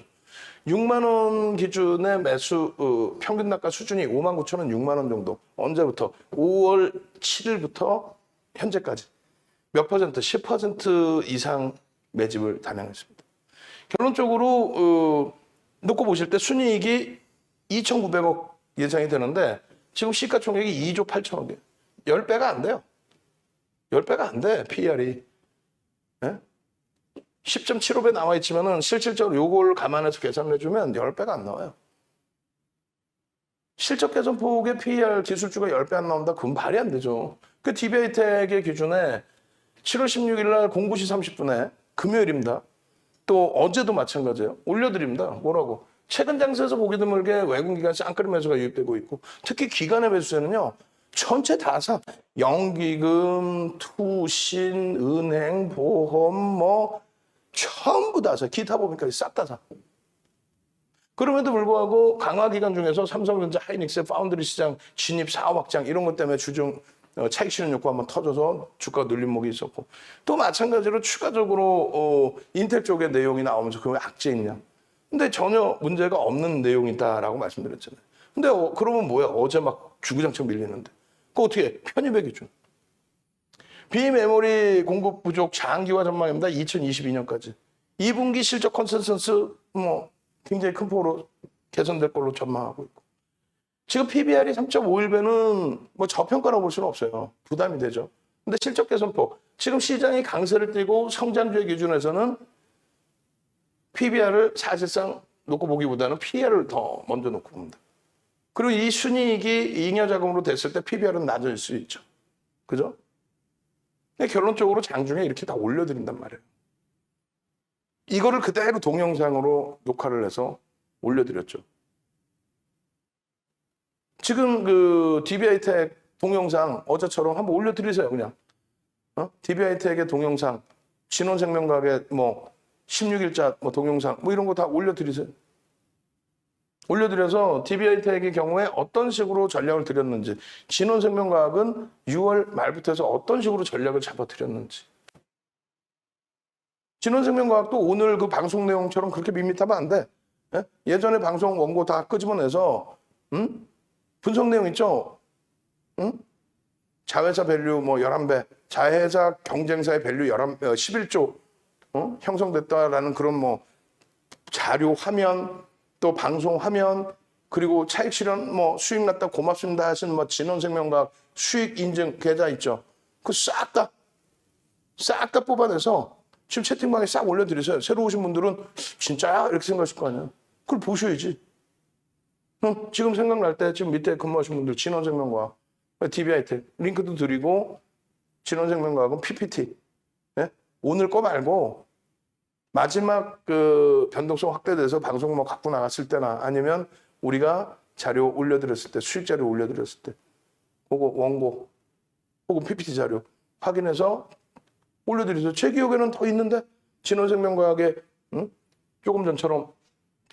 6만 원 기준의 매수 평균 단가 수준이 5만 9천 원, 6만 원 정도. 언제부터? 5월 7일부터 현재까지. 몇 퍼센트? 10% 이상 매집을 단행했습니다. 결론적으로 놓고 보실 때 순이익이 2,900억 예상이 되는데 지금 시가총액이 2조 8천억이에요. 10배가 안 돼요. 10배가 안 돼, PER이. 예? 10.75배 나와 있지만은 실질적으로 요걸 감안해서 계산을 해주면 10배가 안 나와요. 실적 개선 폭의 PER 기술주가 10배 안 나온다? 그건 말이 안 되죠. 그 DB하이텍의 기준에 7월 16일 날 09시 30분에 금요일입니다. 또 어제도 마찬가지예요. 올려드립니다. 뭐라고? 최근 장세에서 보기 드물게 외국 기관시 쌍끌이 매수가 유입되고 있고 특히 기관의 매수세는요. 전체 다 사. 연기금, 투신, 은행, 보험 뭐 전부 다 사. 기타 보험까지 싹 다 사. 그럼에도 불구하고 강화 기간 중에서 삼성전자, 하이닉스, 파운드리 시장 진입 사업 확장 이런 것 때문에 주중 차익 실현 욕구 한번 터져서 주가 눌림목이 있었고 또 마찬가지로 추가적으로 인텔 쪽의 내용이 나오면서 그게 악재 있냐. 근데 전혀 문제가 없는 내용이다라고 말씀드렸잖아요. 근데 그러면 뭐야? 어제 막 주구장창 밀리는데. 그거 어떻게 해? 편입의 기준. 비메모리 공급 부족 장기화 전망입니다. 2022년까지. 2분기 실적 컨센서스 뭐 굉장히 큰 폭으로 개선될 걸로 전망하고 있고. 지금 PBR이 3.51배는 뭐 저평가라고 볼 수는 없어요. 부담이 되죠. 근데 실적 개선폭. 지금 시장이 강세를 띠고 성장주의 기준에서는 PBR을 사실상 놓고 보기보다는 PER을 더 먼저 놓고 봅니다. 그리고 이 순이익이 잉여 자금으로 됐을 때 PBR은 낮아질 수 있죠. 그죠? 근데 결론적으로 장중에 이렇게 다 올려드린단 말이에요. 이거를 그대로 동영상으로 녹화를 해서 올려드렸죠. 지금 그 DB하이텍 동영상 어제처럼 한번 올려드리세요, 그냥. DB하이텍의 동영상, 신원생명과학의 뭐 16일자 뭐 동영상 뭐 이런 거 다 올려드리세요. 올려드려서 DB하이텍의 경우에 어떤 식으로 전략을 들였는지, 신원생명과학은 6월 말부터 해서 어떤 식으로 전략을 잡아들였는지. 신원생명과학도 오늘 그 방송 내용처럼 그렇게 밋밋하면 안 돼. 예? 예전에 방송 원고 다 끄집어내서 분석 내용 있죠? 자회사 밸류 뭐 11배, 자회사 경쟁사의 밸류 11조 형성됐다라는 그런 뭐 자료 화면, 또 방송 화면, 그리고 차익 실현 뭐 수익 났다 고맙습니다 하신 뭐 진원생명과학 수익 인증 계좌 있죠? 그 싹 다 뽑아내서 지금 채팅방에 싹 올려드리세요. 새로 오신 분들은 진짜야? 이렇게 생각하실 거 아니야. 그걸 보셔야지. 지금 생각날 때 지금 밑에 근무하신 분들 진원생명과학, DB하이텍 링크도 드리고 진원생명과학은 PPT. 네? 오늘 거 말고 마지막 그 변동성 확대돼서 방송 뭐 갖고 나갔을 때나 아니면 우리가 자료 올려드렸을 때 수익 자료 올려드렸을 때 그거 원고 혹은 PPT 자료 확인해서 올려드리세요. 제 기억에는 더 있는데 진원생명과학에 조금 전처럼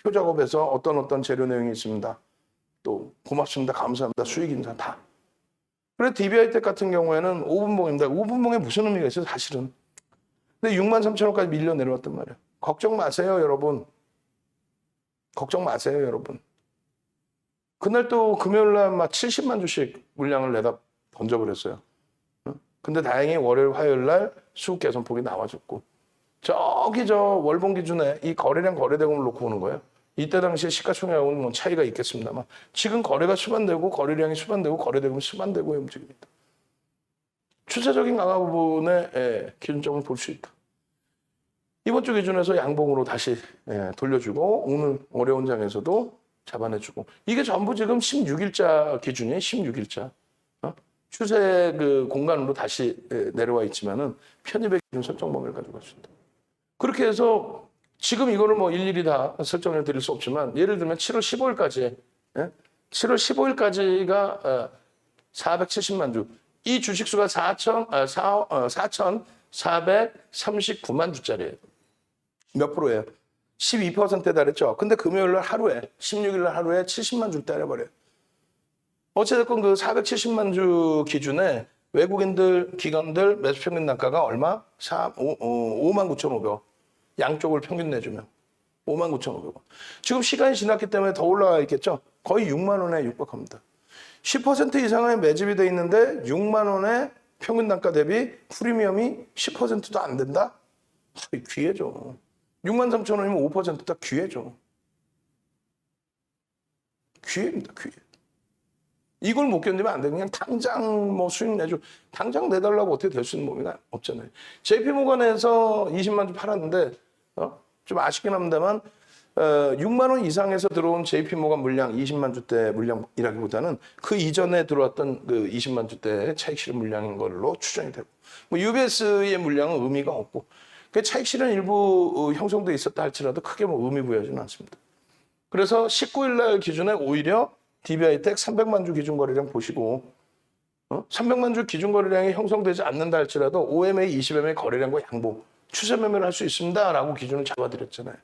표 작업해서 어떤 재료 내용이 있습니다. 또 고맙습니다. 감사합니다. 수익 인사 다. 그래 DB하이텍 같은 경우에는 5분봉입니다. 5분봉에 무슨 의미가 있어요? 사실은. 근데 63,000원까지 밀려 내려왔단 말이에요. 걱정 마세요, 여러분. 걱정 마세요, 여러분. 그날 또 금요일 날 막 70만 주씩 물량을 내다 던져버렸어요. 근데 다행히 월요일, 화요일 날 수급 개선폭이 나와줬고 저기 저 월봉 기준에 이 거래량 거래대금을 놓고 오는 거예요. 이때 당시에 시가총액하고는 뭐 차이가 있겠습니다만 지금 거래가 수반되고 거래량이 수반되고 거래대금이 수반되고의 움직임입니다. 추세적인 강화 부분의 기준점을 볼 수 있다. 이번 주 기준에서 양봉으로 다시 돌려주고 오늘 어려운 장에서도 잡아내주고 이게 전부 지금 16일자 기준이에요. 16일자. 추세 그 공간으로 다시 내려와 있지만은 편입의 기준 설정 범위를 가지고 있습니다. 그렇게 해서 지금 이거를 뭐 일일이 다 설정해 드릴 수 없지만 예를 들면 7월 15일까지 7월 15일까지가 470만 주. 이 주식수가 4,439만 주짜리예요. 몇 프로예요? 12%에 달했죠. 근데 금요일 날 하루에 16일 날 하루에 70만 주를 때려버려요. 어찌됐건 그 470만 주 기준에 외국인들, 기관들 매수 평균 단가가 얼마? 59,500원. 양쪽을 평균 내주면 59,500원. 지금 시간이 지났기 때문에 더 올라가 있겠죠? 거의 6만 원에 육박합니다. 10% 이상의 매집이 돼 있는데 6만 원에 평균 단가 대비 프리미엄이 10%도 안 된다? 귀해죠. 63,000원이면 5%다 귀해죠. 귀해입니다, 귀해. 이걸 못 견디면 안 돼. 그냥 당장 뭐 수익 내줘. 당장 내달라고 어떻게 될 수 있는 몸이 없잖아요. JP모건에서 20만 주 팔았는데, 좀 아쉽긴 합니다만, 6만 원 이상에서 들어온 JP모건 물량 20만 주대 물량이라기보다는 그 이전에 들어왔던 그 20만 주대 차익 실현 물량인 걸로 추정이 되고, 뭐 UBS의 물량은 의미가 없고, 그 차익 실현 일부 형성돼 있었다 할지라도 크게 뭐 의미 부여하지는 않습니다. 그래서 19일 날 기준에 오히려 DB하이텍 300만 주 기준 거래량 보시고, 300만 주 기준 거래량이 형성되지 않는다 할지라도 OMA, 20MA 거래량과 양보, 추세 매매를 할 수 있습니다라고 기준을 잡아드렸잖아요.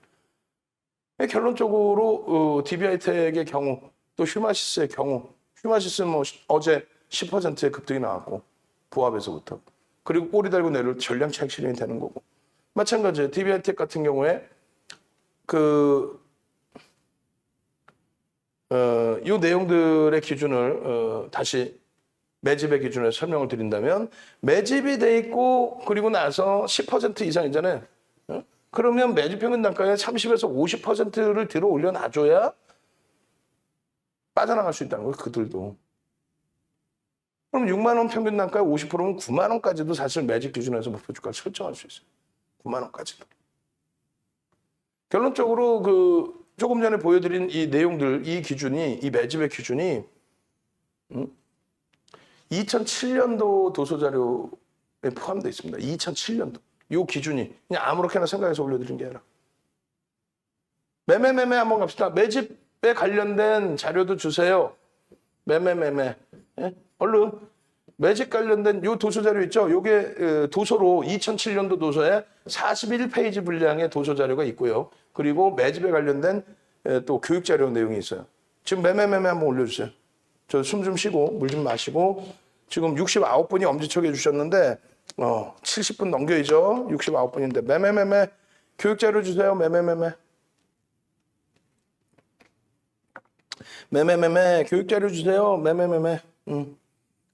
결론적으로 DB하이텍의 경우, 또 휴마시스의 경우, 휴마시스는 뭐 어제 10%의 급등이 나왔고 보합에서부터, 그리고 꼬리 달고 내려올 전량 차익 실현이 되는 거고, 마찬가지예요. DB하이텍 같은 경우에 이 내용들의 기준을 다시 매집의 기준을 설명을 드린다면, 매집이 돼 있고 그리고 나서 10% 이상이잖아요. 그러면 매집 평균 단가의 30에서 50%를 들어 올려 놔줘야 빠져나갈 수 있다는 거예요, 그들도. 그럼 6만 원 평균 단가의 50%면 9만 원까지도 사실 매집 기준에서 목표 주가를 설정할 수 있어요. 9만 원까지도. 결론적으로 조금 전에 보여드린 이 내용들, 이 기준이, 이 매집의 기준이 2007년도 도서자료에 포함되어 있습니다. 2007년도. 이 기준이 그냥 아무렇게나 생각해서 올려드린 게 아니라. 매매 한번 갑시다. 매집에 관련된 자료도 주세요. 매매. 예? 얼른. 매집 관련된 요 도서자료 있죠? 요게 도서로 2007년도 도서에 41페이지 분량의 도서자료가 있고요. 그리고 매집에 관련된 또 교육자료 내용이 있어요. 지금 매매 한번 올려주세요. 저 숨 좀 쉬고 물 좀 마시고. 지금 69분이 엄지척 해주셨는데 70분 넘겨야죠. 69분인데 매매 교육자료 주세요. 매매 교육자료 주세요. 매매.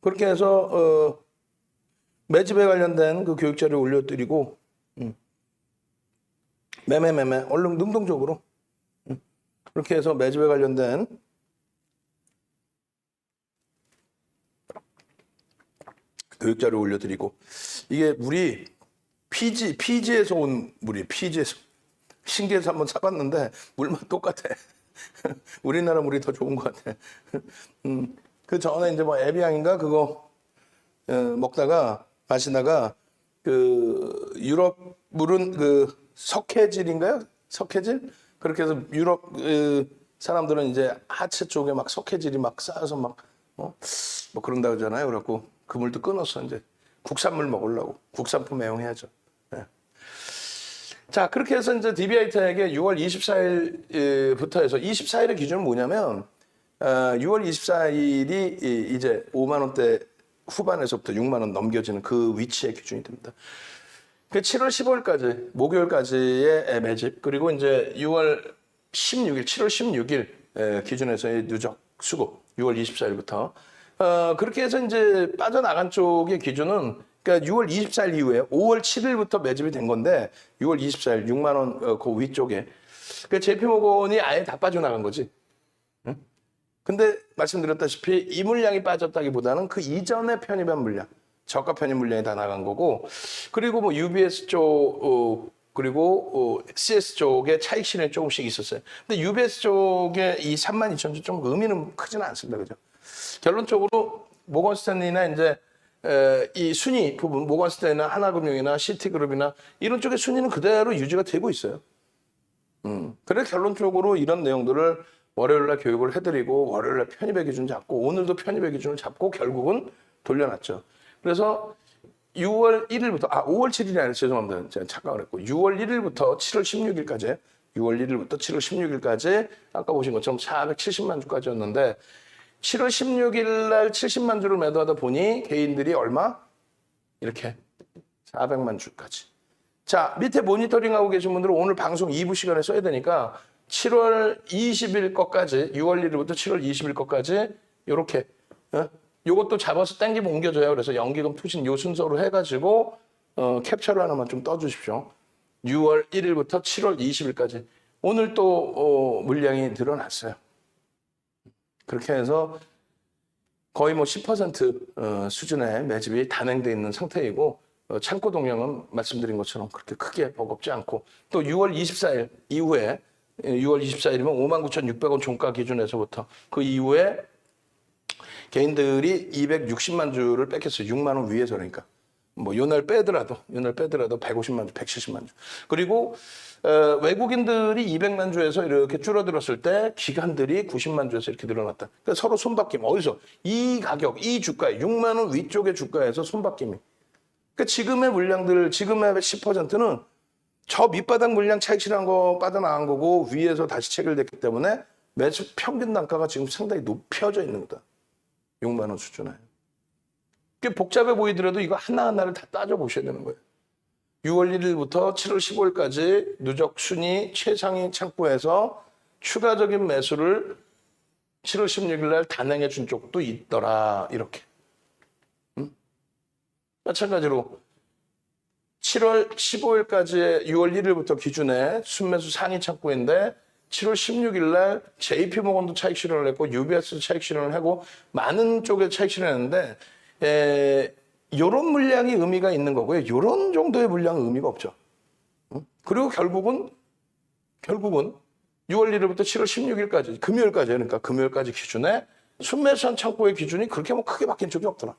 그렇게 해서 매집에 관련된 그 교육자료 올려드리고, 매매 얼른 능동적으로 그렇게 해서 매집에 관련된 교육자료 올려드리고, 이게 물이 피지에서 온 물이 피지에서 신기해서 한번 사봤는데 물만 똑같아. 우리나라 물이 더 좋은 것 같아. 그 전에 이제 뭐 에비앙인가 그거 먹다가 마시다가 그 유럽 물은 그 석회질인가요? 석회질? 그렇게 해서 유럽 사람들은 이제 하체 쪽에 막 석회질이 막 쌓여서 막 뭐 그런다 그러잖아요. 그래갖고 그 물도 끊었어. 이제 국산물 먹으려고. 국산품 애용해야죠. 네. 자, 그렇게 해서 이제 DB하이텍에게 6월 24일부터 해서 24일의 기준은 뭐냐면 6월 24일이 이제 5만 원대 후반에서부터 6만 원 넘겨지는 그 위치의 기준이 됩니다. 그 7월 15일까지 목요일까지의 매집, 그리고 이제 6월 16일, 7월 16일 기준에서의 누적 수급 6월 24일부터 그렇게 해서 이제 빠져나간 쪽의 기준은, 그러니까 6월 24일 이후에 5월 7일부터 매집이 된 건데 6월 24일 6만 원 그 위쪽에 그 JP모건이 아예 다 빠져나간 거지. 응? 근데 말씀드렸다시피 이 물량이 빠졌다기보다는 그 이전에 편입한 물량, 저가 편입 물량이 다 나간 거고, 그리고 뭐 UBS 쪽 그리고 CS 쪽에 차익 실현이 조금씩 있었어요. 근데 UBS 쪽에 이 32,000주 좀 의미는 크지는 않습니다. 그죠? 결론적으로 모건스탠리나 이제 이 순위 부분, 모건스탠리나 하나금융이나 시티그룹이나 이런 쪽의 순위는 그대로 유지가 되고 있어요. 그래서 결론적으로 이런 내용들을 월요일날 교육을 해드리고 월요일날 편입의 기준 잡고 오늘도 편입의 기준을 잡고 결국은 돌려놨죠. 그래서 6월 1일부터 5월 7일이 아니라 죄송합니다. 제가 착각을 했고 6월 1일부터 7월 16일까지 6월 1일부터 7월 16일까지 아까 보신 것처럼 470만 주까지였는데 7월 16일 날 70만 주를 매도하다 보니 개인들이 얼마? 이렇게 400만 주까지. 자, 밑에 모니터링하고 계신 분들은 오늘 방송 2부 시간에 써야 되니까 7월 20일 것까지 6월 1일부터 7월 20일 것까지 이렇게 요것도 잡아서 땡기면 옮겨줘요. 그래서 연기금 투신 요 순서로 해가지고 캡처를 하나만 좀 떠주십시오. 6월 1일부터 7월 20일까지 오늘 또 물량이 늘어났어요. 그렇게 해서 거의 뭐 10% 수준의 매집이 단행돼 있는 상태이고 창고 동향은 말씀드린 것처럼 그렇게 크게 버겁지 않고 또 6월 24일 이후에 6월 24일이면 59,600원 종가 기준에서부터 그 이후에 개인들이 260만 주를 뺏겼어요. 6만 원 위에서 그러니까. 뭐 요날 빼더라도 150만 주, 170만 주. 그리고 외국인들이 200만 주에서 이렇게 줄어들었을 때 기관들이 90만 주에서 이렇게 늘어났다. 그러니까 서로 손바뀜. 어디서? 이 가격, 이 주가에 6만 원 위쪽의 주가에서 손바뀜이. 그러니까 지금의 물량들, 지금의 10%는 저 밑바닥 물량 차익 실한 거 빠져나간 거고 위에서 다시 체결됐기 때문에 매수 평균 단가가 지금 상당히 높여져 있는 거다. 6만 원 수준에. 꽤 복잡해 보이더라도 이거 하나하나를 다 따져보셔야 되는 거예요. 6월 1일부터 7월 15일까지 누적 순위 최상위 창구에서 추가적인 매수를 7월 16일 날 단행해 준 쪽도 있더라. 이렇게. 마찬가지로 7월 15일까지의 6월 1일부터 기준에 순매수 상위 창구인데 7월 16일 날 JP모건도 차익 실현을 했고 UBS도 차익 실현을 하고 많은 쪽에 차익 실현했는데 이런 물량이 의미가 있는 거고요. 이런 정도의 물량은 의미가 없죠. 그리고 결국은 6월 1일부터 7월 16일까지 금요일까지 그러니까 금요일까지 기준에 순매수한 창고의 기준이 그렇게 뭐 크게 바뀐 적이 없더라.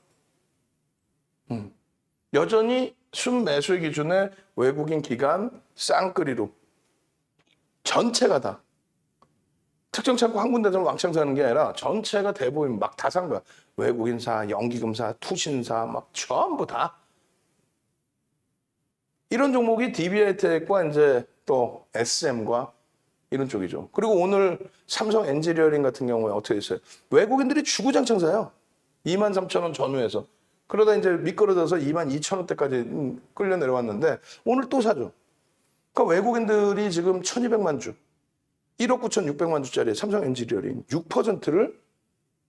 여전히 순매수의 기준에 외국인 기관 쌍끌이로 전체가 다 특정 창고 한 군데서 왕창 사는 게 아니라 전체가 대부분 막 다 산 거야. 외국인사, 연기금사, 투신사 막 전부 다. 이런 종목이 DB하이텍과 이제 또 SM과 이런 쪽이죠. 그리고 오늘 삼성 엔지니어링 같은 경우에 어떻게 됐어요? 외국인들이 주구장창 사요. 23,000원 전후에서. 그러다 이제 미끄러져서 22,000원대까지 끌려 내려왔는데 오늘 또 사죠. 그러니까 외국인들이 지금 1,200만 주, 1억 9,600만 주짜리 삼성 엔지니어링 6%를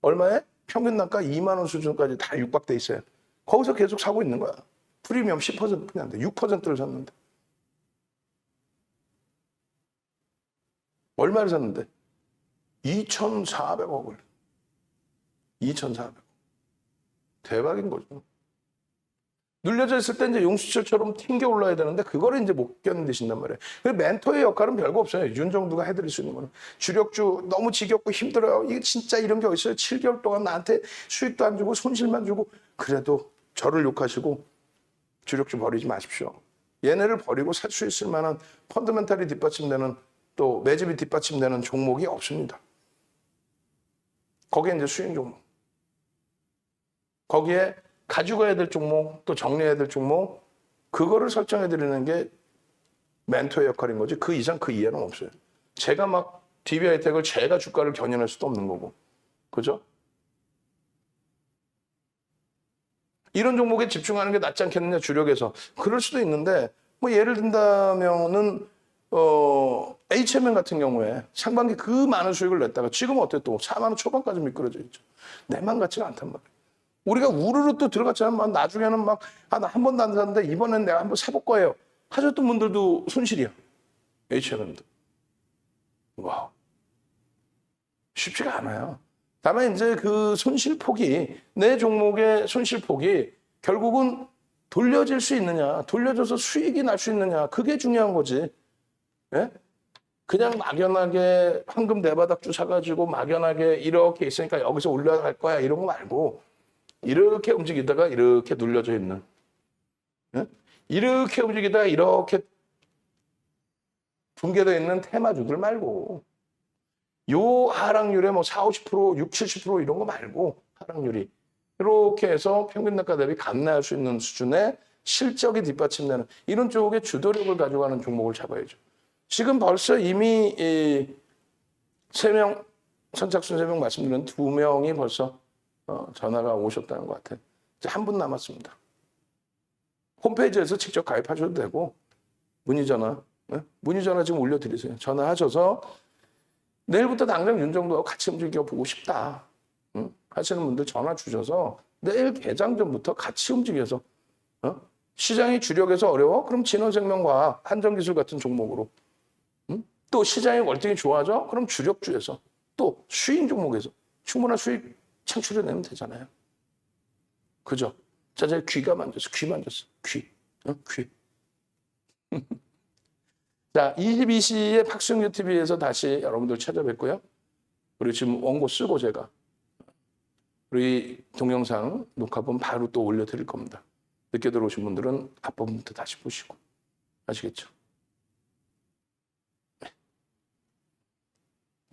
얼마에? 평균 단가 2만 원 수준까지 다 육박돼 있어요. 거기서 계속 사고 있는 거야. 프리미엄 10%뿐이 안 돼. 6%를 샀는데. 얼마를 샀는데? 2,400억을. 2,400억. 대박인 거죠. 눌려져 있을 때 이제 용수철처럼 튕겨 올라야 되는데 그거를 이제 못 견디신단 말이에요. 멘토의 역할은 별거 없어요. 윤정두가 해드릴 수 있는 거는. 주력주 너무 지겹고 힘들어요. 이게 진짜 이런 게 어딨어요. 7개월 동안 나한테 수익도 안 주고 손실만 주고 그래도 저를 욕하시고 주력주 버리지 마십시오. 얘네를 버리고 살 수 있을 만한 펀더멘탈이 뒷받침되는 또 매집이 뒷받침되는 종목이 없습니다. 거기에 이제 수익 종목. 거기에 가지고 가야 될 종목, 또 정리해야 될 종목, 그거를 설정해 드리는 게 멘토의 역할인 거지. 그 이상 그 이하는 없어요. 제가 막 DB하이텍을 제가 주가를 견인할 수도 없는 거고. 그죠? 이런 종목에 집중하는 게 낫지 않겠느냐, 주력에서. 그럴 수도 있는데, 뭐 예를 든다면은, HMN 같은 경우에 상반기 그 많은 수익을 냈다가 지금은 어때요? 또 4만 원 초반까지 미끄러져 있죠. 내 맘 같지가 않단 말이에요. 우리가 우르르 또 들어갔잖아요. 막 나중에는 막, 나 한 번도 안 샀는데 이번엔 내가 한번 사볼 거예요. 하셨던 분들도 손실이야. HMN도. 와우. 쉽지가 않아요. 다만 이제 그 손실폭이, 내 종목의 손실폭이 결국은 돌려질 수 있느냐, 돌려줘서 수익이 날 수 있느냐, 그게 중요한 거지. 예? 그냥 막연하게 황금 네바닥주 사가지고 막연하게 이렇게 있으니까 여기서 올라갈 거야 이런 거 말고 이렇게 움직이다가 이렇게 눌려져 있는, 예? 이렇게 움직이다가 이렇게 붕괴되어 있는 테마주들 말고 요 하락률에 뭐 40, 50%, 60, 70% 이런 거 말고 하락률이 이렇게 해서 평균 단가 대비 감내할 수 있는 수준의 실적이 뒷받침되는 이런 쪽에 주도력을 가져가는 종목을 잡아야죠. 지금 벌써 이미 3명, 선착순 3명 말씀드린 2명이 벌써 전화가 오셨다는 것 같아요. 이제 한 분 남았습니다. 홈페이지에서 직접 가입하셔도 되고 문의전화, 문의전화 지금 올려드리세요. 전화하셔서 내일부터 당장 윤정도하고 같이 움직여 보고 싶다. 하시는 분들 전화 주셔서 내일 개장 전부터 같이 움직여서 시장이 주력에서 어려워? 그럼 진원생명과학, 한전기술 같은 종목으로 또 시장이 월등히 좋아져? 그럼 주력주에서 또 수익 종목에서 충분한 수익 창출해내면 되잖아요. 그죠? 자, 제가 귀가 만졌어. 귀 만졌어. 귀. 귀. 자, 22시에 박승규 TV에서 다시 여러분들 찾아뵙고요. 그리고 지금 원고 쓰고 제가 우리 동영상 녹화본 바로 또 올려드릴 겁니다. 늦게 들어오신 분들은 앞부분부터 다시 보시고. 아시겠죠?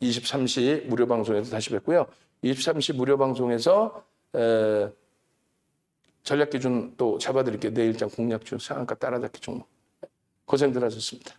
23시 무료 방송에서 다시 뵙고요. 23시 무료 방송에서 전략 기준 또 잡아드릴게요. 내일장 공략주 상한가 따라잡기 종목. 고생들 하셨습니다.